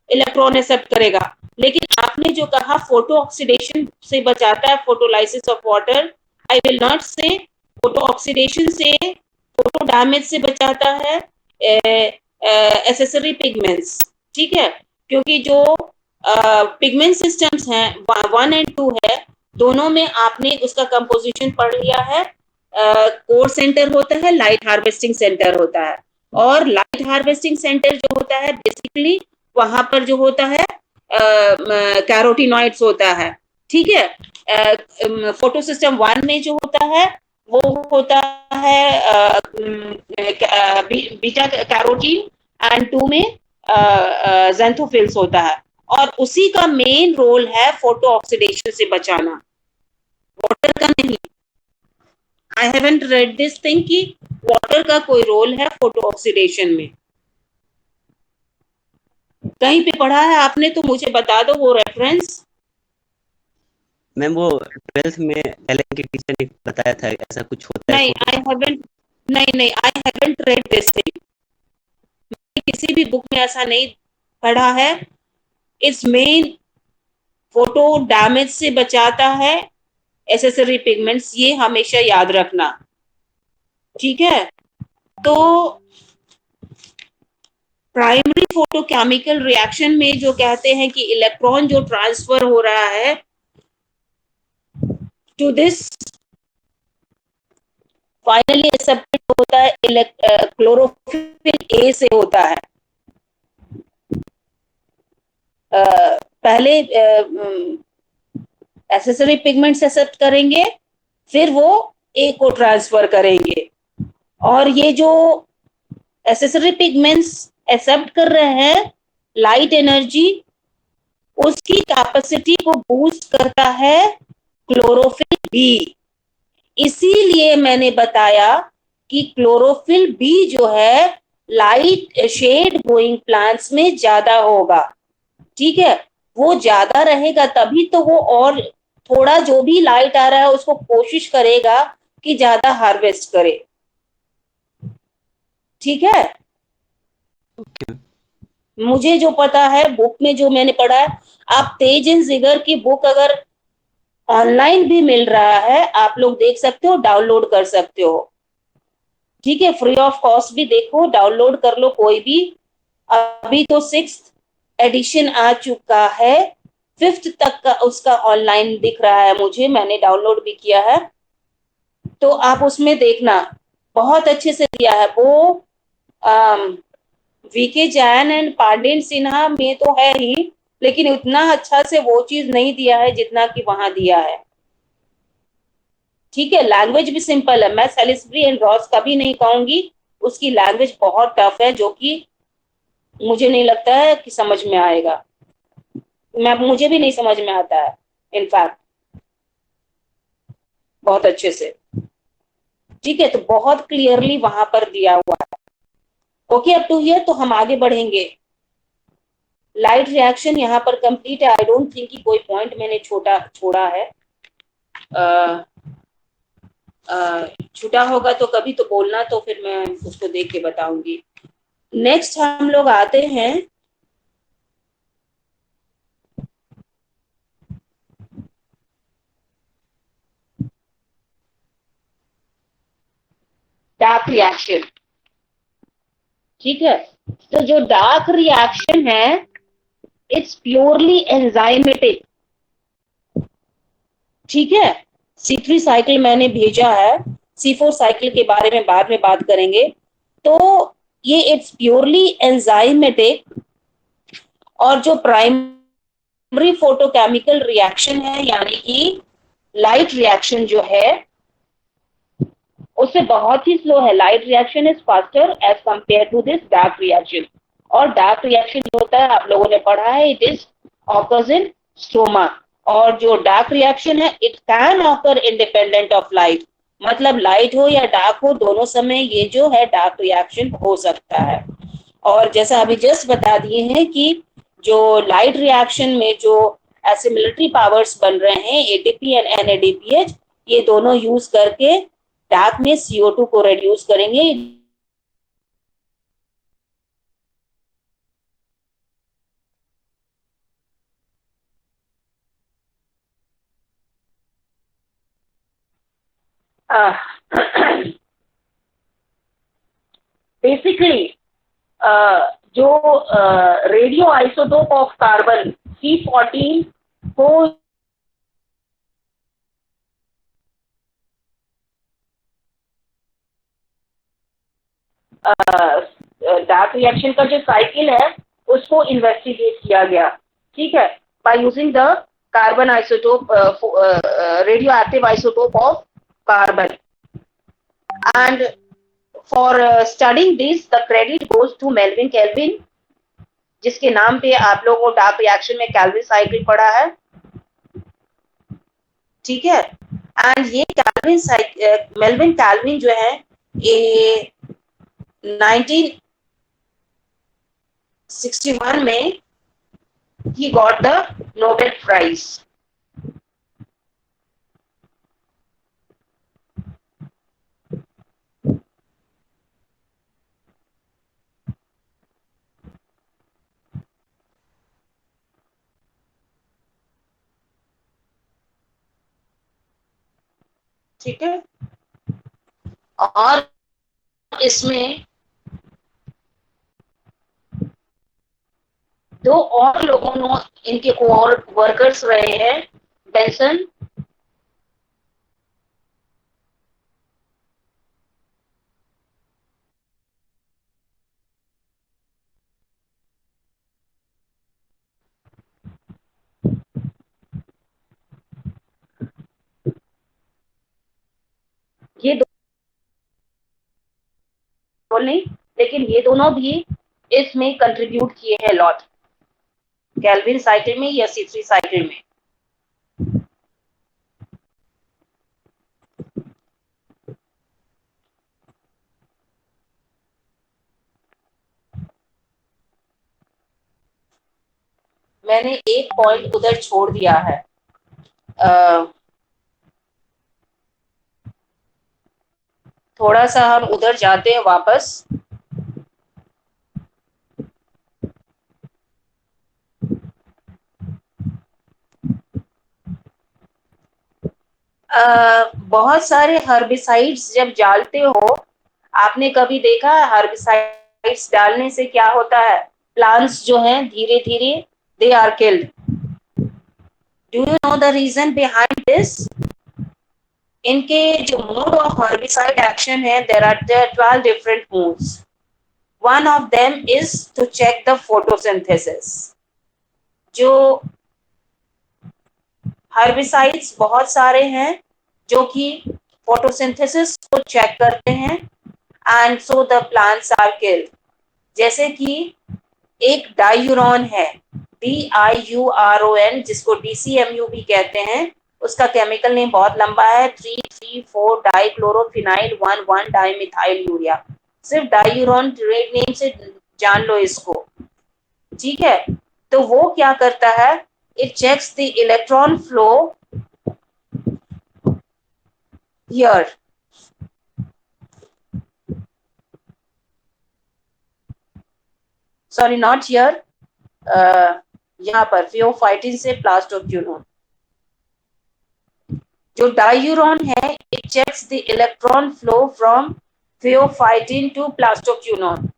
इलेक्ट्रॉन एक्सेप्ट करेगा। लेकिन आपने जो कहा फोटो ऑक्सीडेशन से बचाता है, photolysis of water, I will not से फोटो ऑक्सीडेशन से, फोटो डैमेज से बचाता है एसेसरी पिगमेंट्स। ठीक है, क्योंकि जो पिगमेंट सिस्टम्स हैं 1 and 2 है, दोनों में आपने उसका कंपोजिशन पढ़ लिया है। कोर सेंटर होता है, लाइट हार्वेस्टिंग सेंटर होता है, और लाइट हार्वेस्टिंग सेंटर जो होता है बेसिकली वहां पर जो होता है कैरोटिनॉइड्स होता है। ठीक है, फोटो सिस्टम 1 में जो होता है वो होता है बीटा कैरोटीन, एंड 2 में ज़ैंथोफिल्स होता है, और उसी का मेन रोल है फोटो ऑक्सीडेशन से बचाना, वाटर का नहीं। I haven't read this thing कि वाटर का कोई रोल है फोटो ऑक्सीडेशन में। कहीं पे पढ़ा है आपने तो मुझे बता दो वो रेफरेंस। मैम वो 12th में एलन के टीचर ने बताया था ऐसा कुछ होता है। नहीं, आई हैवंट, नहीं, I haven't read this thing. किसी भी बुक में ऐसा नहीं पढ़ा है। इट्स मेन फोटो डैमेज से बचाता है एसेसरी पिगमेंट्स, ये हमेशा याद रखना। ठीक है, तो प्राइमरी फोटोकेमिकल रिएक्शन में जो कहते हैं कि इलेक्ट्रॉन जो ट्रांसफर हो रहा है टू दिस, फाइनली एक्सेप्टेड होता है क्लोरोफिल ए से होता है। पहले एसेसरी पिगमेंट्स एक्सेप्ट करेंगे, फिर वो ए को ट्रांसफर करेंगे, और ये जो एसेसरी पिगमेंट्स एक्सेप्ट कर रहे हैं लाइट एनर्जी, उसकी कैपेसिटी को बूस्ट करता है क्लोरोफिल बी। इसीलिए मैंने बताया कि क्लोरोफिल भी जो है लाइट शेड गोइंग प्लांट्स में ज्यादा होगा, ठीक है। वो ज्यादा रहेगा तभी तो वो और थोड़ा जो भी लाइट आ रहा है उसको कोशिश करेगा कि ज्यादा हार्वेस्ट करे, ठीक है। Okay. मुझे जो पता है बुक में जो मैंने पढ़ा है, आप तेज एंड जिगर की बुक अगर ऑनलाइन भी मिल रहा है आप लोग देख सकते हो, डाउनलोड कर सकते हो, ठीक है। फ्री ऑफ कॉस्ट भी देखो, डाउनलोड कर लो कोई भी। अभी तो 6th एडिशन आ चुका है, 5th तक का उसका ऑनलाइन दिख रहा है मुझे, मैंने डाउनलोड भी किया है, तो आप उसमें देखना, बहुत अच्छे से दिया है वो। वीके जैन एंड पांडेन सिन्हा में तो है ही, लेकिन उतना अच्छा से वो चीज नहीं दिया है जितना कि वहां दिया है, ठीक है। लैंग्वेज भी सिंपल है, मैं सेलिसबरी एंड रॉस का भी नहीं कहूंगी, उसकी लैंग्वेज बहुत टफ है जो कि मुझे नहीं लगता है कि समझ में आएगा, मुझे भी नहीं समझ में आता है इनफैक्ट बहुत अच्छे से, ठीक है। तो बहुत क्लियरली वहां पर दिया हुआ है। ओके, अब टू हियर तो हम आगे बढ़ेंगे। लाइट रिएक्शन यहाँ पर कंप्लीट है, आई डोंट थिंक कि कोई पॉइंट मैंने छोड़ा है। छूटा होगा तो कभी तो बोलना, तो फिर मैं उसको देख के बताऊंगी। नेक्स्ट हम लोग आते हैं डार्क रिएक्शन, ठीक है। तो जो डार्क रिएक्शन है इट्स प्योरली एंजाइमेटिक, ठीक है। C3 साइकिल मैंने भेजा है, C4 साइकिल के बारे में बाद में बात करेंगे। तो ये इट्स प्योरली एंजाइमेटिक, और जो प्राइमरी फोटोकेमिकल रिएक्शन है यानी कि लाइट रिएक्शन जो है उससे बहुत ही स्लो है। Light reaction is faster as compare to this dark reaction. और डार्क रिएक्शन जो होता है आप लोगों ने पढ़ा है, it is occurs in stroma. और जो डार्क रिएक्शन है it can occur independent of light, मतलब लाइट हो या डार्क हो दोनों समय ये जो है डार्क रिएक्शन हो सकता है। और जैसा अभी जस्ट बता दिए हैं कि जो लाइट रिएक्शन में जो एसिमिलेटरी पावर्स बन रहे हैं एटीपी एंड एनएडीपीएच, ये दोनों यूज करके डार्क में CO2 को रिड्यूस करेंगे। बेसिकली जो radio isotope of carbon C14 को डार्क रिएक्शन का जो साइकिल है उसको इन्वेस्टिगेट किया गया, ठीक है, by using the carbon isotope, radio active isotope of carbon. And for studying this the credit goes to Melvin Calvin, जिसके नाम पे आप लोगों को डार्क रिएक्शन में कैल्विन साइकिल पढ़ा है, ठीक है। एंड ये कैल्विन मेल्विन कैल्विन जो है ये 1961 में he got the Nobel Prize. ठीक है, और इसमें दो और लोगों ने इनके वर्कर्स रहे हैं, बेंसन ये दो नहीं, लेकिन ये दोनों भी इसमें कंट्रीब्यूट किए हैं लॉट, कैल्विन साइकिल में या C3 साइकिल में। मैंने एक पॉइंट उधर छोड़ दिया है। थोड़ा सा हम उधर जाते हैं वापस। बहुत सारे हर्बिसाइड्स जब डालते हो, आपने कभी देखा है हर्बिसाइड्स डालने से क्या होता है? प्लांट्स जो हैं धीरे धीरे they are killed. Do you know the reason behind this? इनके जो मोड ऑफ हर्बिसाइड एक्शन है, there are 12 different modes. One of them is to check the photosynthesis. जो हर्बिसाइड्स बहुत सारे हैं जो कि फोटोसिंथेसिस को चेक करते हैं and so the plants are killed. जैसे कि एक डायूरॉन है, DIURON, जिसको DCMU भी कहते हैं। उसका केमिकल नेम बहुत लंबा है, 3,3,4 डाइक्लोरोफिनाइल 1,1 डाइमिथाइल यूरिया। सिर्फ डायूरॉन ट्रेड नेम से जान लो इसको, ठीक है? तो वो क्या करता है? It checks the electron flow here. Sorry, not here, यहाँ पर फियोफाइटिन से प्लास्टोक्यूनोन। जो डायूरॉन है, it checks the electron flow from pheophytin to plastoquinone.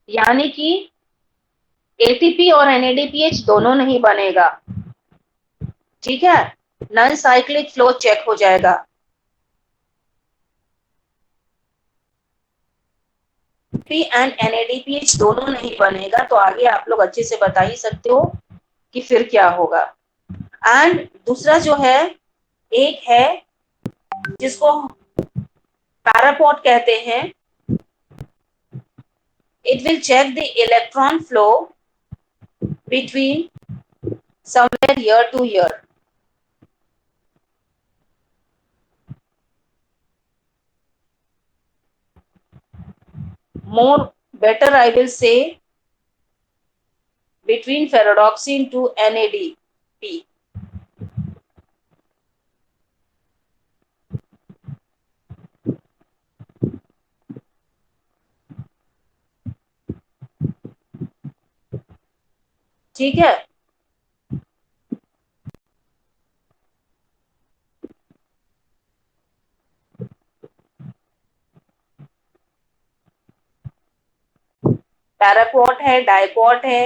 यानी कि ATP और NADPH दोनों नहीं बनेगा, ठीक है? नॉन साइक्लिक फ्लो चेक हो जाएगा। एंड NADPH दोनों नहीं बनेगा, तो आगे आप लोग अच्छे से बता ही सकते हो कि फिर क्या होगा। एंड दूसरा जो है, एक है जिसको पैरापॉट कहते हैं। It will check the electron flow between somewhere here to here. More better I will say between ferredoxin to NADP. ठीक है? पैराक्वाट है, डाइक्वाट है,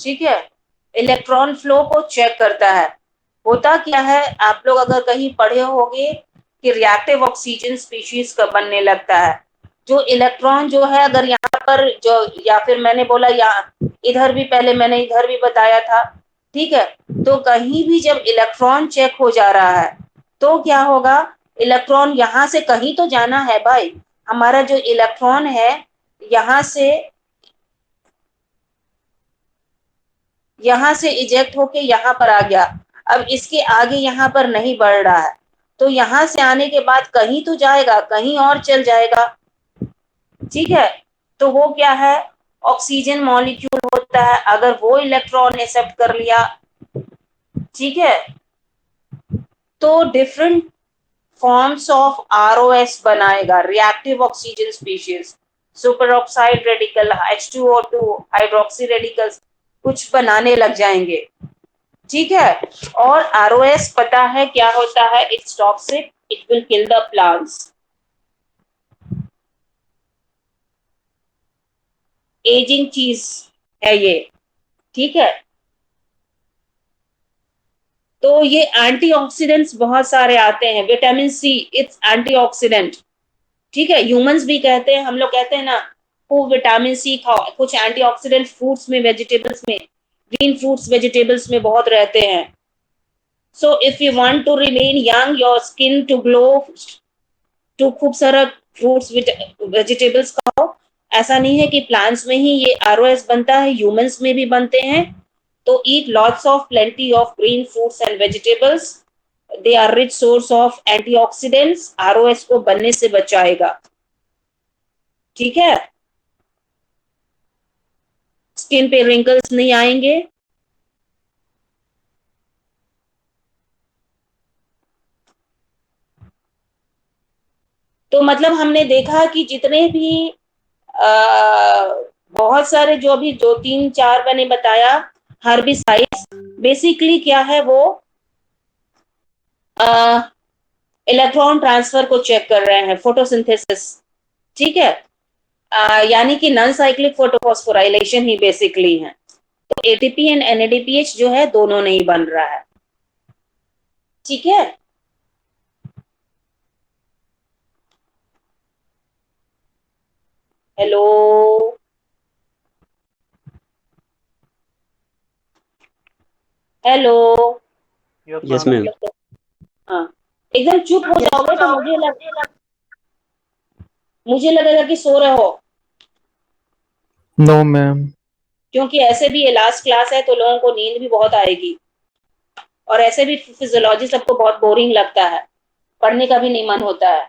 ठीक है? इलेक्ट्रॉन फ्लो को चेक करता है। होता क्या है, आप लोग अगर कहीं पढ़े होंगे कि रिएक्टिव ऑक्सीजन स्पीशीज का बनने लगता है। जो इलेक्ट्रॉन जो है, अगर यहाँ पर जो, या फिर मैंने बोला यहाँ इधर भी, पहले मैंने इधर भी बताया था, ठीक है? तो कहीं भी जब इलेक्ट्रॉन चेक हो जा रहा है तो क्या होगा? इलेक्ट्रॉन यहाँ से कहीं तो जाना है भाई। हमारा जो इलेक्ट्रॉन है यहाँ से इजेक्ट होके यहाँ पर आ गया। अब इसके आगे यहाँ पर नहीं बढ़ रहा है, तो यहाँ से आने के बाद कहीं तो जाएगा, कहीं और चल जाएगा, ठीक है? तो वो क्या है? ऑक्सीजन मॉलिक्यूल होता है। अगर वो इलेक्ट्रॉन एक्सेप्ट कर लिया, ठीक है, तो डिफरेंट फॉर्म्स ऑफ ROS बनाएगा, reactive oxygen species. Super oxide radical, H2O2, hydroxy radicals कुछ बनाने लग जाएंगे, ठीक है? और ROS पता है क्या होता है? It's toxic, it will kill the plants. Ageing चीज है ये, ठीक है? तो ये एंटीऑक्सीडेंट्स बहुत सारे आते हैं, विटामिन सी इट्स एंटीऑक्सीडेंट, ठीक है। ह्यूमंस भी कहते हैं, हम लोग कहते हैं ना खूब विटामिन सी खाओ, कुछ एंटीऑक्सीडेंट फ्रूट्स में, वेजिटेबल्स में, ग्रीन फ्रूट्स वेजिटेबल्स में बहुत रहते हैं। So if you want to remain young, your skin to glow, तो खूब सारा फ्रूट्स वेजिटेबल्स खाओ। ऐसा नहीं है कि प्लांट्स में ही ये आरओएस बनता है, ह्यूमंस में भी बनते हैं। तो eat lots of plenty of green fruits and vegetables, they are rich source of antioxidants, ROS को बनने से बचाएगा, ठीक है। स्किन पे रिंकल्स नहीं आएंगे। तो मतलब हमने देखा कि जितने भी बहुत सारे जो अभी जो 3-4 मैंने बताया हर्बिसाइड्स, बेसिकली क्या है वो इलेक्ट्रॉन ट्रांसफर को चेक कर रहे हैं, फोटोसिंथेसिस, ठीक है। यानी कि नॉन साइक्लिक फोटोफॉस्फोराइलेशन ही बेसिकली है। तो एटीपी एंड एनएडीपीएच जो है दोनों नहीं बन रहा है, ठीक है। Hello, hello, Yes, ma'am. हाँ, एकदम चुप हो जाओगे तो मुझे लगेगा कि सो रहे हो, नो मैम। क्योंकि ऐसे भी ये लास्ट क्लास है तो लोगों को नींद भी बहुत आएगी, और ऐसे भी फिजियोलॉजी सबको बहुत बोरिंग लगता है, पढ़ने का भी नहीं मन होता है,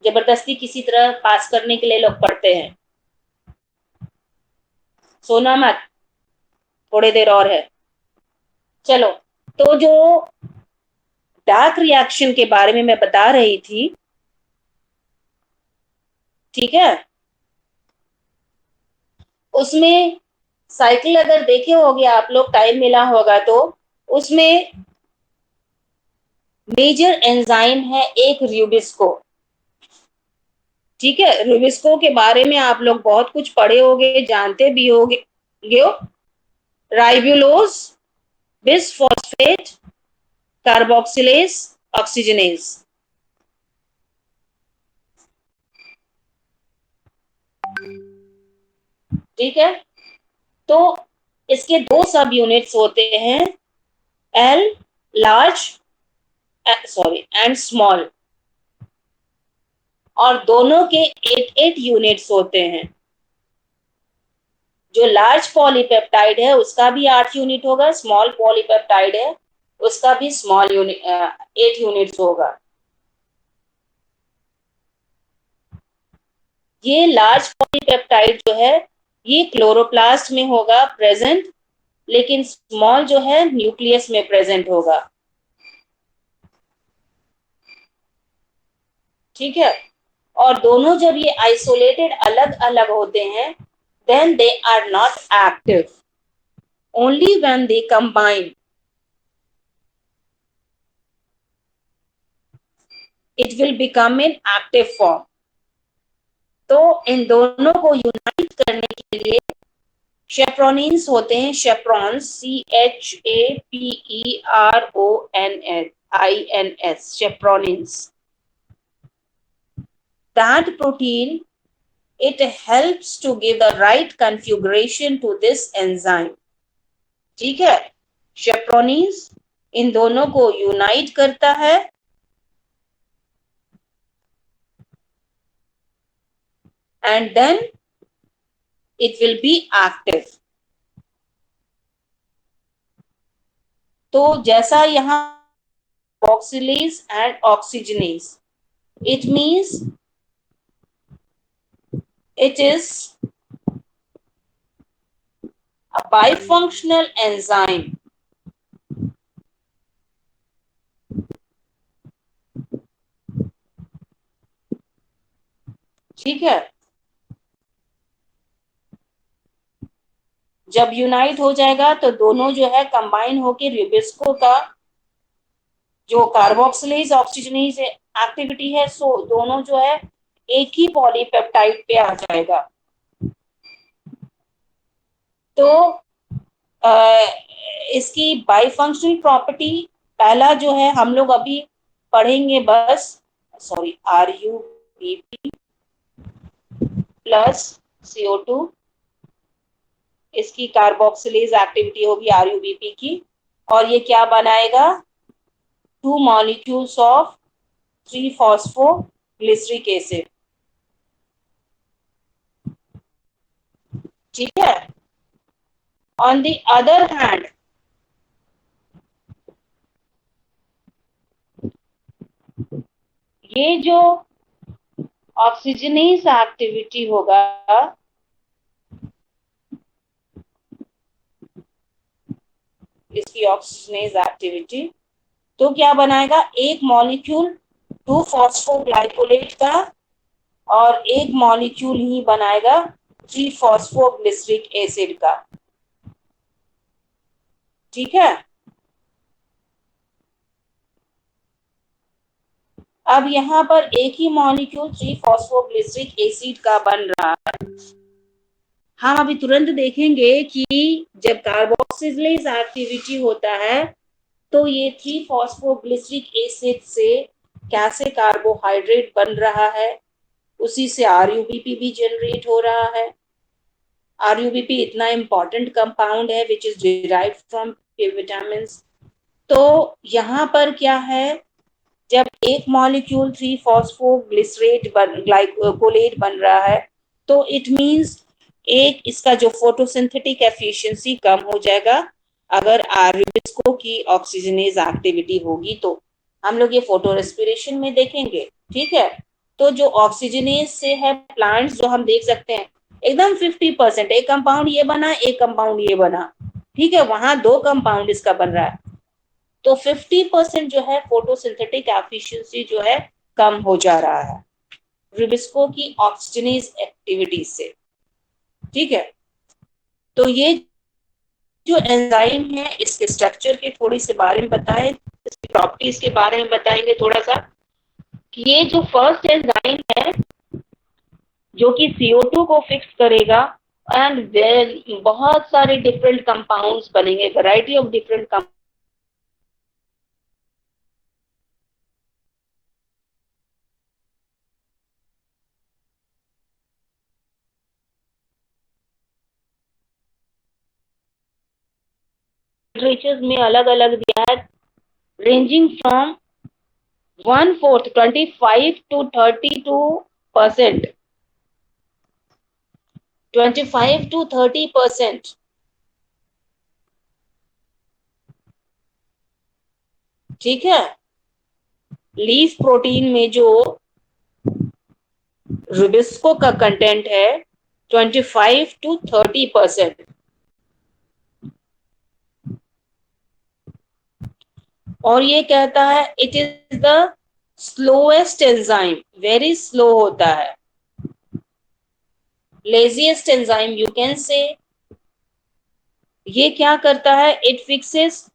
जबरदस्ती किसी तरह पास करने के लिए लोग पढ़ते हैं। सोना मत, थोड़ी देर और है। चलो, तो जो डार्क रिएक्शन के बारे में मैं बता रही थी, ठीक है, उसमें साइकिल अगर देखे होगे आप लोग, टाइम मिला होगा तो उसमें मेजर एंजाइम है एक रूबिस्को, ठीक है। रूबिस्को के बारे में आप लोग बहुत कुछ पढ़े होंगे, जानते भी होंगे, राइबुलोज, बिसफॉस्फेट, कार्बोक्सिलेज, ऑक्सीजनेज, ठीक है। तो इसके दो सब यूनिट्स होते हैं, L large, sorry, and small, और दोनों के 8 यूनिट्स होते हैं। जो लार्ज पॉलीपेप्टाइड है उसका भी 8 यूनिट होगा, स्मॉल पॉलीपेप्टाइड है उसका भी स्मॉल यूनिट 8 यूनिट्स होगा। ये लार्ज पॉलीपेप्टाइड जो है ये क्लोरोप्लास्ट में होगा प्रेजेंट, लेकिन स्मॉल जो है न्यूक्लियस में प्रेजेंट होगा, ठीक है। और दोनों जब ये आइसोलेटेड अलग अलग होते हैं, then they are not active. Only when they combine, it will become an active form. तो इन दोनों को यूनाइट करने के लिए शेप्रोनिन्स होते हैं, शेप्रॉन्स, CHAPERONINS, शेप्रोनिन्स। That protein, it helps to give the right configuration to this enzyme, ठीक है। शेप्रोनिन्स इन दोनों को यूनाइट करता है, and then it will be active. तो जैसा यहाँ carboxylase and oxygenase, it means it is a bifunctional enzyme, ठीक है। जब यूनाइट हो जाएगा तो दोनों जो है कंबाइन होके रूबिस्को का जो कार्बोक्सिलेज ऑक्सीजनेज एक्टिविटी है, सो दोनों जो है एक ही पॉलीपेप्टाइड पे आ जाएगा। तो इसकी बाइफंक्शनल प्रॉपर्टी पहला जो है हम लोग अभी पढ़ेंगे बस, सॉरी, RuBP प्लस CO2, इसकी कार्बोक्सिलेज एक्टिविटी होगी RuBP की, और ये क्या बनाएगा, 2 मॉलिक्यूल्स ऑफ 3-फॉस्फोग्लिसरिक एसिड। ठीक है। ऑन द अदर हैंड, ये जो ऑक्सीजनेज एक्टिविटी होगा, इसकी ऑक्सीजनेज एक्टिविटी, तो क्या बनाएगा, एक मॉलिक्यूल 2-फॉस्फोग्लाइकोलेट का और एक मॉलिक्यूल ही बनाएगा 3-फॉस्फोग्लिसरिक एसिड का। ठीक है। अब यहाँ पर एक ही मॉलिक्यूल 3-फॉस्फोग्लिसरिक एसिड का बन रहा है। हम अभी तुरंत देखेंगे कि जब कार्बोक्सिलेज एक्टिविटी होता है तो ये 3-फॉस्फोग्लिसरिक एसिड से कैसे कार्बोहाइड्रेट बन रहा है, उसी से RuBP भी जनरेट हो रहा है। RuBP इतना इंपॉर्टेंट कंपाउंड है which is derived from vitamin. तो यहाँ पर क्या है, जब एक मॉलिक्यूल 3-फॉस्फोग्लिसरेट ग्लाइकोलेट बन रहा है तो इट मींस एक इसका जो फोटोसिंथेटिक एफिशिएंसी कम हो जाएगा अगर RuBisco की ऑक्सीजनेज एक्टिविटी होगी तो। हम लोग ये फोटो रेस्पिरेशन में देखेंगे। ठीक है। तो जो ऑक्सीजनेज से है प्लांट्स जो हम देख सकते हैं एकदम 50%, एक कंपाउंड ये बना, एक कंपाउंड ये बना। ठीक है, वहां 2 कंपाउंड इसका बन रहा है, तो 50% जो है फोटोसिंथेटिक एफिशिएंसी जो है कम हो जा रहा है रुबिस्को की ऑक्सीजनेज एक्टिविटी से। ठीक है। तो ये जो एंजाइम है इसके स्ट्रक्चर के थोड़ी से बारे में बताएं, इसकी प्रॉपर्टीज के बारे में बताएंगे थोड़ा सा। ये जो फर्स्ट एंजाइम है जो कि CO2 को फिक्स करेगा एंड बहुत सारे डिफरेंट कंपाउंड्स बनेंगे, वैरायटी ऑफ डिफरेंट टेम्परेचर्स में अलग अलग दिया है, रेंजिंग फ्रॉम 1/4 25 to 32%, 25 to 30%। ठीक है। लीफ प्रोटीन में जो रुबिस्को का कंटेंट है 25 to 30%। और ये कहता है it is the slowest enzyme, very slow होता है, laziest enzyme you can say. ये क्या करता है, it fixes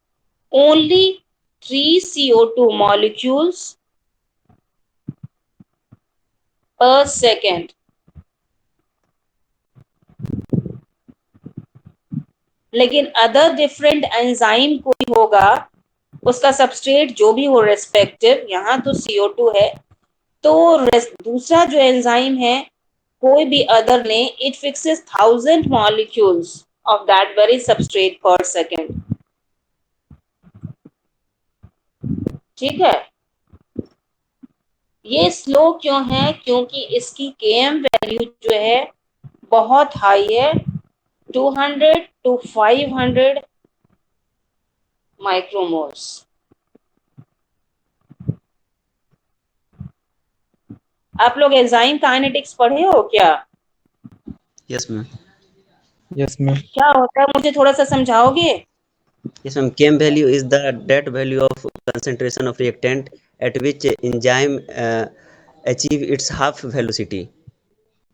only 3 CO2 molecules per second। लेकिन अदर डिफरेंट एंजाइम कोई होगा, उसका सबस्ट्रेट जो भी हो रेस्पेक्टिव, यहाँ तो CO2 है, तो दूसरा जो एंजाइम है कोई भी अदर ने, it fixes 1000 molecules of that very substrate पर सेकेंड। ठीक है। ये स्लो क्यों है, क्योंकि इसकी Km वैल्यू जो है बहुत हाई है, 200 to 500 माइक्रोमोल्स। आप लोग एंजाइम काइनेटिक्स पढ़े हो क्या? Yes, ma'am. Yes, ma'am. क्या होता है मुझे थोड़ा सा समझाओगे? Yes, ma'am. Km value is the that value of concentration of reactant at which enzyme achieve its half velocity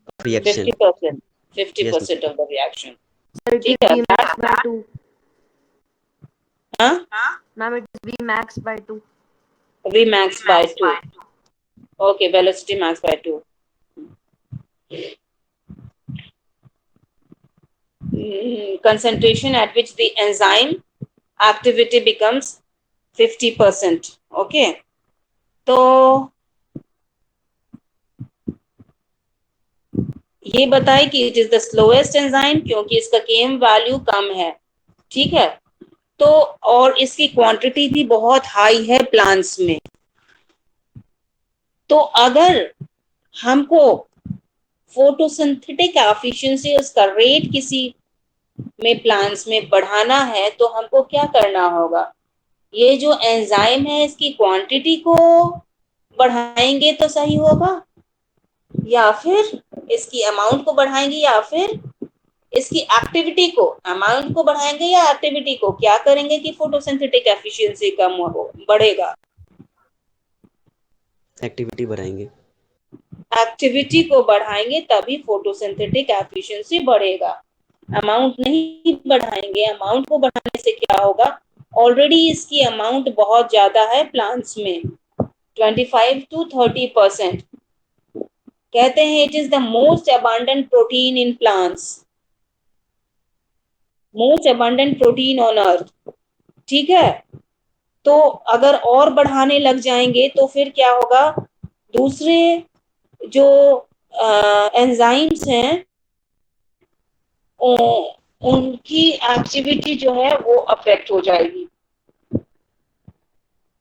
of reaction. 50%, Yes, 50% of the reaction। Sir, it is ठीक है। Vmax by 2. हाँ, Ma'am, it is Vmax by 2. Vmax by 2। Okay, velocity max by 2। Concentration at which the enzyme activity becomes 50%. Okay, तो ये बताए कि it is the slowest enzyme क्योंकि इसका केम value कम है, ठीक है। तो और इसकी क्वांटिटी भी बहुत हाई है प्लांट्स में। तो अगर हमको फोटोसिंथेटिक एफिशिएंसी, उसका रेट किसी में प्लांट्स में बढ़ाना है तो हमको क्या करना होगा? ये जो एंजाइम है इसकी क्वांटिटी को बढ़ाएंगे तो सही होगा, या फिर इसकी अमाउंट को बढ़ाएंगे, या फिर इसकी एक्टिविटी को, अमाउंट को बढ़ाएंगे या एक्टिविटी को? क्या करेंगे कि फोटोसिंथेटिक एफिशिएंसी कम हो, बढ़ेगा? एक्टिविटी बढ़ाएंगे। एक्टिविटी को बढ़ाएंगे तभी फोटोसिंथेटिक एफिशिएंसी बढ़ेगा, अमाउंट नहीं बढ़ाएंगे। अमाउंट को बढ़ाने से क्या होगा? ऑलरेडी इसकी अमाउंट बहुत ज्यादा है प्लांट्स में, 25 to 30%। कहते हैं it is the most abundant protein in plants, most abundant protein on earth, ठीक है। तो अगर और बढ़ाने लग जाएंगे तो फिर क्या होगा? दूसरे जो एंजाइम्स हैं उनकी एक्टिविटी जो है वो अफेक्ट हो जाएगी।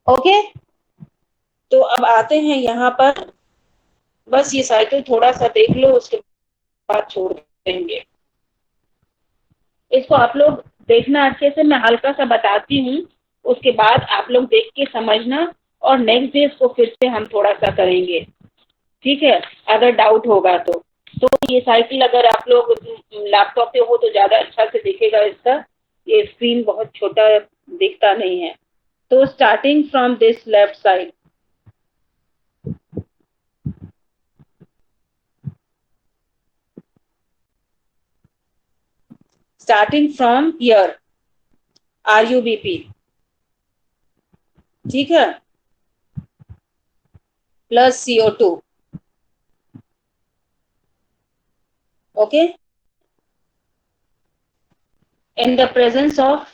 ओके, तो अब आते हैं यहाँ पर, बस ये साइकिल थोड़ा सा देख लो, उसके बाद छोड़ देंगे इसको। आप लोग देखना अच्छे से, मैं हल्का सा बताती हूँ, उसके बाद आप लोग देख के समझना, और नेक्स्ट डे इसको फिर से हम थोड़ा सा करेंगे, ठीक है, अगर डाउट होगा तो। ये साइकिल अगर आप लोग लैपटॉप पे हो तो ज्यादा अच्छा से दिखेगा इसका, ये स्क्रीन बहुत छोटा दिखता नहीं है। तो starting from this left side, starting from here, RUBP, ठीक है, plus CO2, okay, in the presence of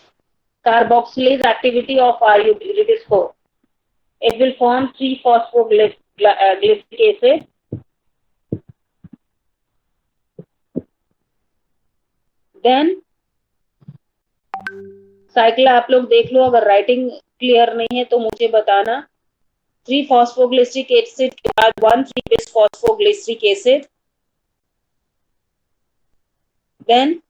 carboxylase activity of RUBP4, it will form 3-phosphoglycic acid, then cycle आप लोग देख लो, अगर राइटिंग क्लियर नहीं है तो मुझे बताना। 3-phosphoglycic एसिड के बाद 1,3-bis-phosphoglycic एसिड, then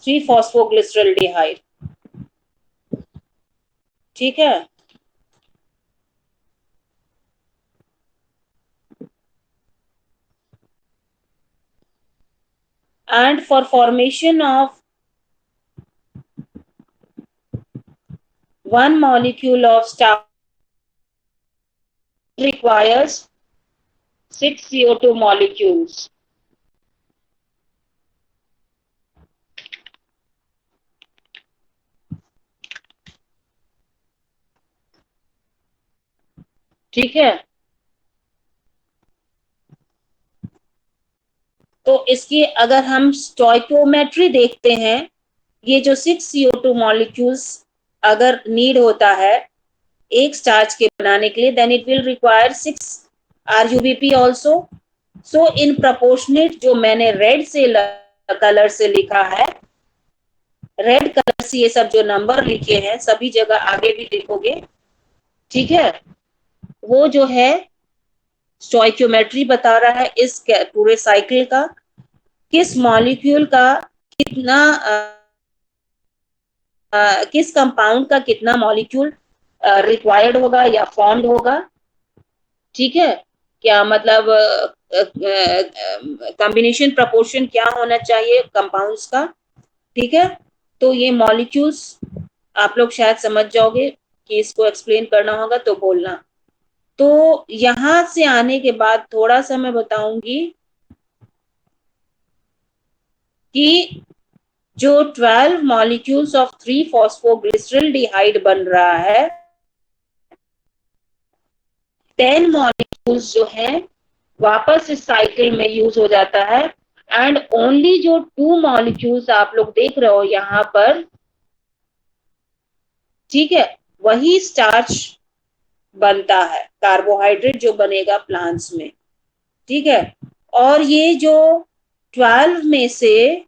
3-phosphoglyceraldehyde, ठीक है। And for formation of one molecule of starch requires 6 CO2 molecules. ठीक है, तो इसकी अगर हम स्टोइकियोमेट्री देखते हैं, ये जो 6 CO2 मॉलिक्यूल्स अगर नीड होता है एक स्टार्च के बनाने के लिए, then it will require 6 RUBP also. So in proportionate, जो मैंने रेड से कलर से लिखा है, रेड कलर से ये सब जो नंबर लिखे हैं सभी जगह आगे भी लिखोगे, ठीक है, वो जो है स्टोइकियोमेट्री बता रहा है इस पूरे साइकिल का, किस मॉलिक्यूल का कितना किस कंपाउंड का कितना मॉलिक्यूल रिक्वायर्ड होगा या फॉर्म्ड होगा, ठीक है। क्या मतलब कॉम्बिनेशन प्रोपोर्शन क्या होना चाहिए कंपाउंड्स का, ठीक है। तो ये मॉलिक्यूल्स आप लोग शायद समझ जाओगे कि इसको एक्सप्लेन करना होगा तो बोलना। तो यहां से आने के बाद थोड़ा सा मैं बताऊंगी कि जो 12 मॉलिक्यूल्स ऑफ 3-phosphoglyceraldehyde बन रहा है, 10 मॉलिक्यूल्स जो है वापस इस साइकिल में यूज हो जाता है, एंड ओनली जो 2 मॉलिक्यूल्स आप लोग देख रहे हो यहाँ पर, ठीक है, वही स्टार्च बनता है, कार्बोहाइड्रेट जो बनेगा प्लांट्स में, ठीक है। और ये जो 12 में से,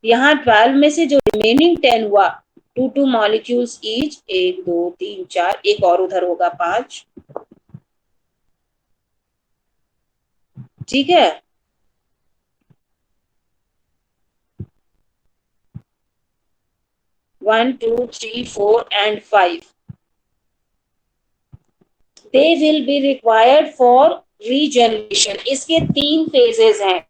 यहाँ 12 में से जो रिमेनिंग 10 हुआ, 2 मॉलिक्यूल्स ईच, 1 2 3 4, एक और उधर होगा 5, ठीक है। One two three four and 5 they will be required for regeneration. इसके 3 फेजेस हैं।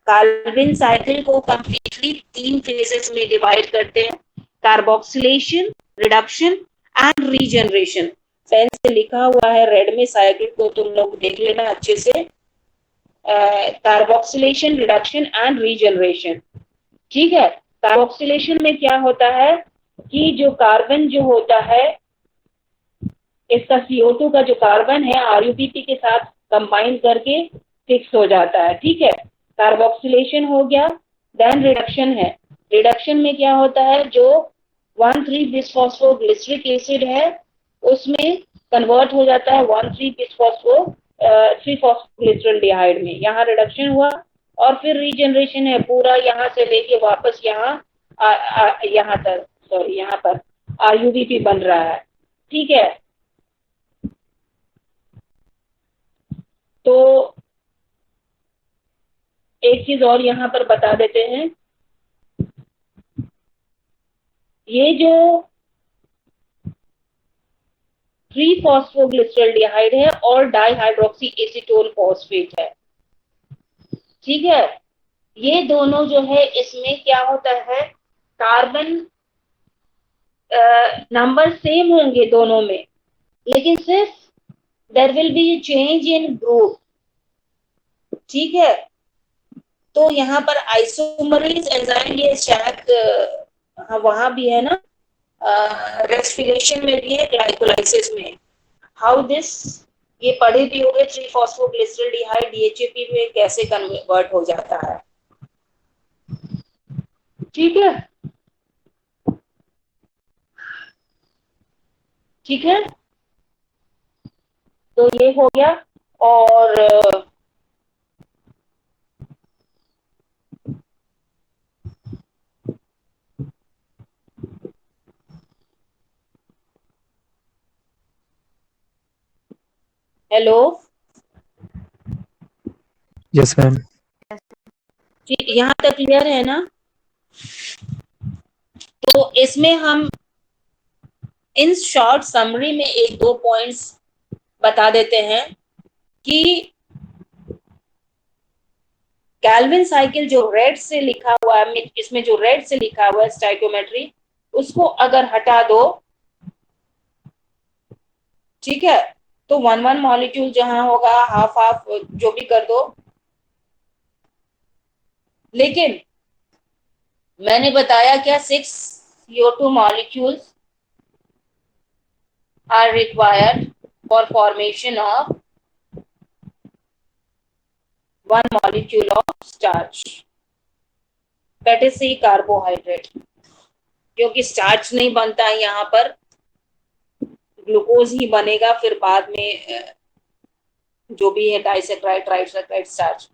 कार्बन साइकिल को कंप्लीटली 3 फेजेस में डिवाइड करते हैं, carboxylation, reduction and regeneration. Pen से लिखा हुआ है रेड में साइकिल को, तुम लोग देख लेना अच्छे से। कार्बोक्सिलेशन, रिडक्शन एंड रीजनरेशन, ठीक है। कार्बोक्सिलेशन में क्या होता है कि जो कार्बन जो होता है, इसका CO2 का जो कार्बन है RUPP के साथ कंबाइन करके फिक्स हो जाता है, ठीक है। कार्बोक्सिलेशन हो गया। देन रिडक्शन है। रिडक्शन में क्या होता है, जो 1,3-बिसफॉस्फोग्लिसरिक एसिड है उसमें कन्वर्ट हो जाता है 1,3-बिसफॉस्फोग्लिसरॉल्डिहाइड में, यहाँ रिडक्शन हुआ। और फिर रीजनरेशन है, पूरा यहाँ से लेके वापस यहाँ तक, सॉरी यहाँ पर RUPP बन रहा है, ठीक है। तो एक चीज और यहाँ पर बता देते हैं, ये जो 3-फॉस्फोग्लिसरॉल्डिहाइड है और डाइहाइड्रोक्सी एसीटोन फॉस्फेट है, ठीक है। ये दोनों जो है, इसमें क्या होता है, कार्बन नंबर सेम होंगे दोनों में, लेकिन सिर्फ there will be change in group, ठीक है। तो यहाँ पर आइसोमरेज एंजाइम, ये शायद हाँ वहां भी है ना, रेस्पिरेशन में भी है, ग्लाइकोलाइसिस में। हाउ दिस, ये पढ़े भी होंगे, 3-फॉस्फोग्लिसरॉल्डिहाइड DHAP में कैसे कन्वर्ट हो जाता है, ठीक है। ठीक है, तो ये हो गया। और हेलो, Yes, ma'am. यहाँ तक क्लियर है ना? तो इसमें हम इन शॉर्ट समरी में 1-2 पॉइंट्स बता देते हैं कि कैल्विन साइकिल जो रेड से लिखा हुआ है, इसमें जो रेड से लिखा हुआ है स्टाइकोमेट्री, उसको अगर हटा दो, ठीक है, तो 1-1 मॉलिक्यूल जहां होगा, हाफ हाफ जो भी कर दो। लेकिन मैंने बताया क्या, 6 CO2 molecules are required for formation of 1 molecule of starch, that is C carbohydrate। क्योंकि स्टार्च नहीं बनता है यहाँ पर, ग्लूकोज ही बनेगा फिर बाद में, जो भी है डाइसेक्राइड, ट्राइसेक्राइड स्टार्च,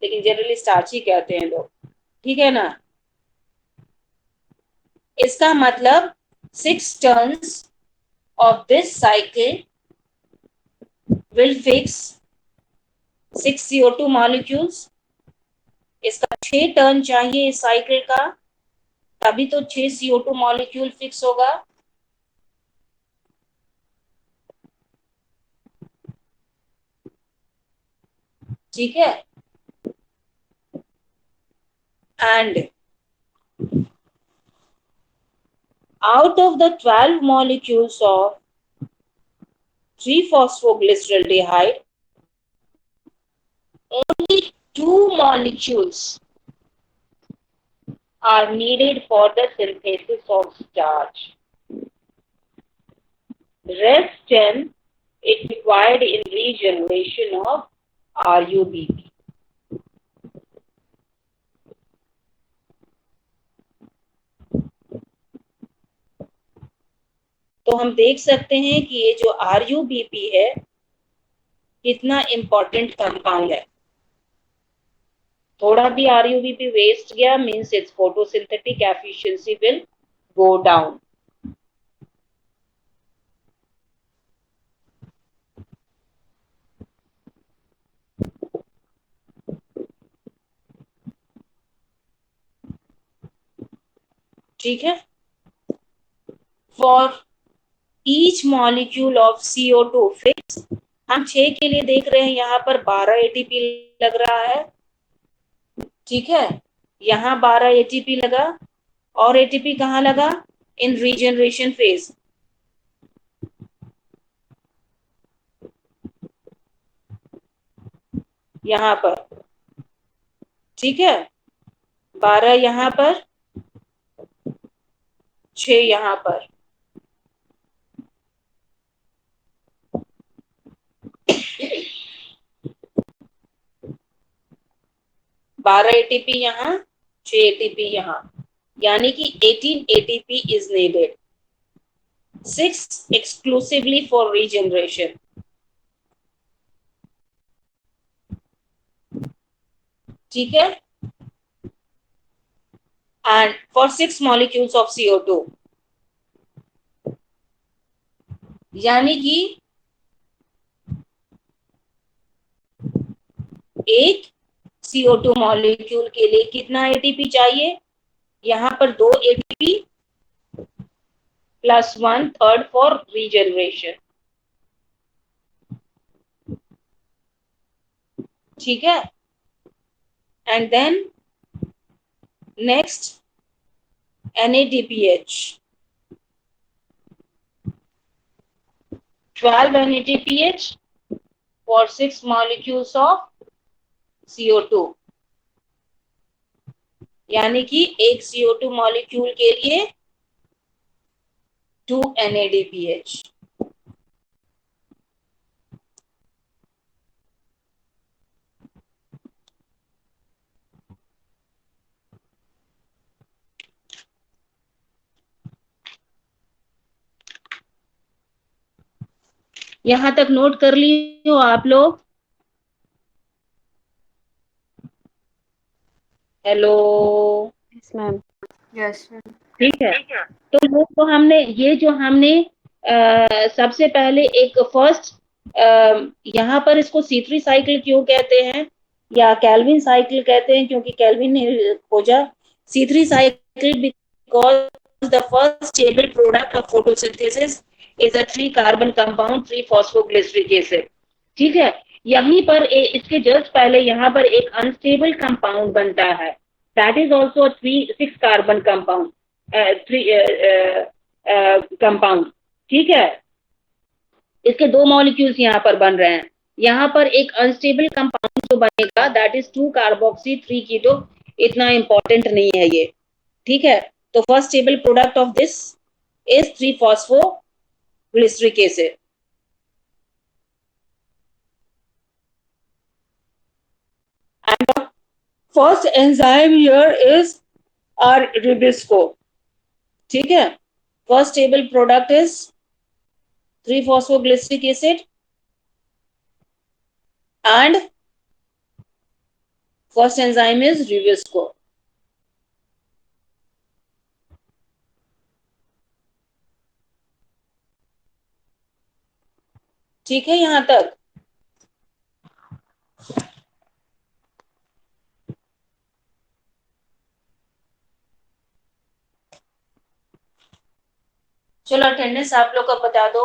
लेकिन जनरली स्टार्च ही कहते हैं लोग, ठीक है ना। इसका मतलब 6 turns of this cycle will fix 6 CO2 molecules। इसका 6 टर्न चाहिए इस साइकिल का, तभी तो 6 CO2 मॉलिक्यूल फिक्स होगा, ठीक है। And out of the 12 molecules of 3-phosphoglyceraldehyde, only 2 molecules are needed for the synthesis of starch. Rest 10 is required in regeneration of RUBP. तो हम देख सकते हैं कि ये जो RuBP है कितना इंपॉर्टेंट कंपाउंड है। थोड़ा भी RuBP वेस्ट गया means it's photosynthetic efficiency will go down. ठीक है। For each molecule of CO2 fix, हम 6 के लिए देख रहे हैं, यहाँ पर 12 ATP लग रहा है। ठीक है, यहाँ 12 ATP लगा और ATP कहाँ लगा? इन रीजनरेशन फेज। यहाँ पर, ठीक है, 12 यहाँ पर, 6 यहाँ पर। बारह ATP यहाँ, 6 ATP यहाँ, यानी कि 18 ATP is needed, 6 exclusively for regeneration। ठीक है, and for 6 molecules of CO2, यानी कि एक CO2 मॉलिक्यूल के लिए कितना ATP चाहिए? यहाँ पर 2 ATP plus 1/3 for regeneration। ठीक है, and then next NADPH, 12 NADPH for 6 molecules of CO2, यानी कि एक CO2 मॉलिक्यूल के लिए 2 NADPH। यहां तक नोट कर ली हो आप लोग? Hello, Yes, ma'am. Yes, ma'am. ठीक है। तो हमने सबसे पहले एक फर्स्ट, यहाँ पर इसको C3 साइकिल क्यों कहते हैं या कैल्विन साइकिल कहते हैं, क्योंकि कैल्विन ने खोजा C3 cycle because the first stable product of photosynthesis is a 3 carbon compound 3 phosphoglyceric acid. ठीक है, यहीं पर इसके जस्ट पहले यहाँ पर एक अनस्टेबल कंपाउंड बनता है, that is also 6 carbon compound, compound. ठीक है, इसके 2 मॉलिक्यूल्स यहाँ पर बन रहे हैं। यहाँ पर एक अनस्टेबल कंपाउंड जो बनेगा दैट इज 2 कार्बोक्सी 3 कीटो, इतना इंपॉर्टेंट नहीं है ये। ठीक है, तो first stable product of this is 3 phosphoglyceric acid. And the first enzyme here is ribisco। ठीक है, first stable product is 3 phosphoglyceric acid and first enzyme is ribisco। ठीक है, यहां तक? चलो अटेंडेंस आप लोग का बता दो।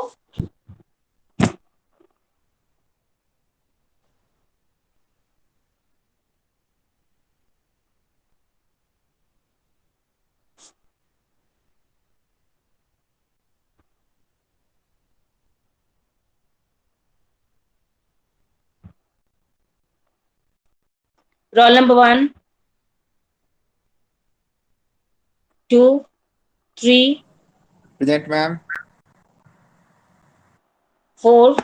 Roll number 1, 2, 3, Present, ma'am. 4,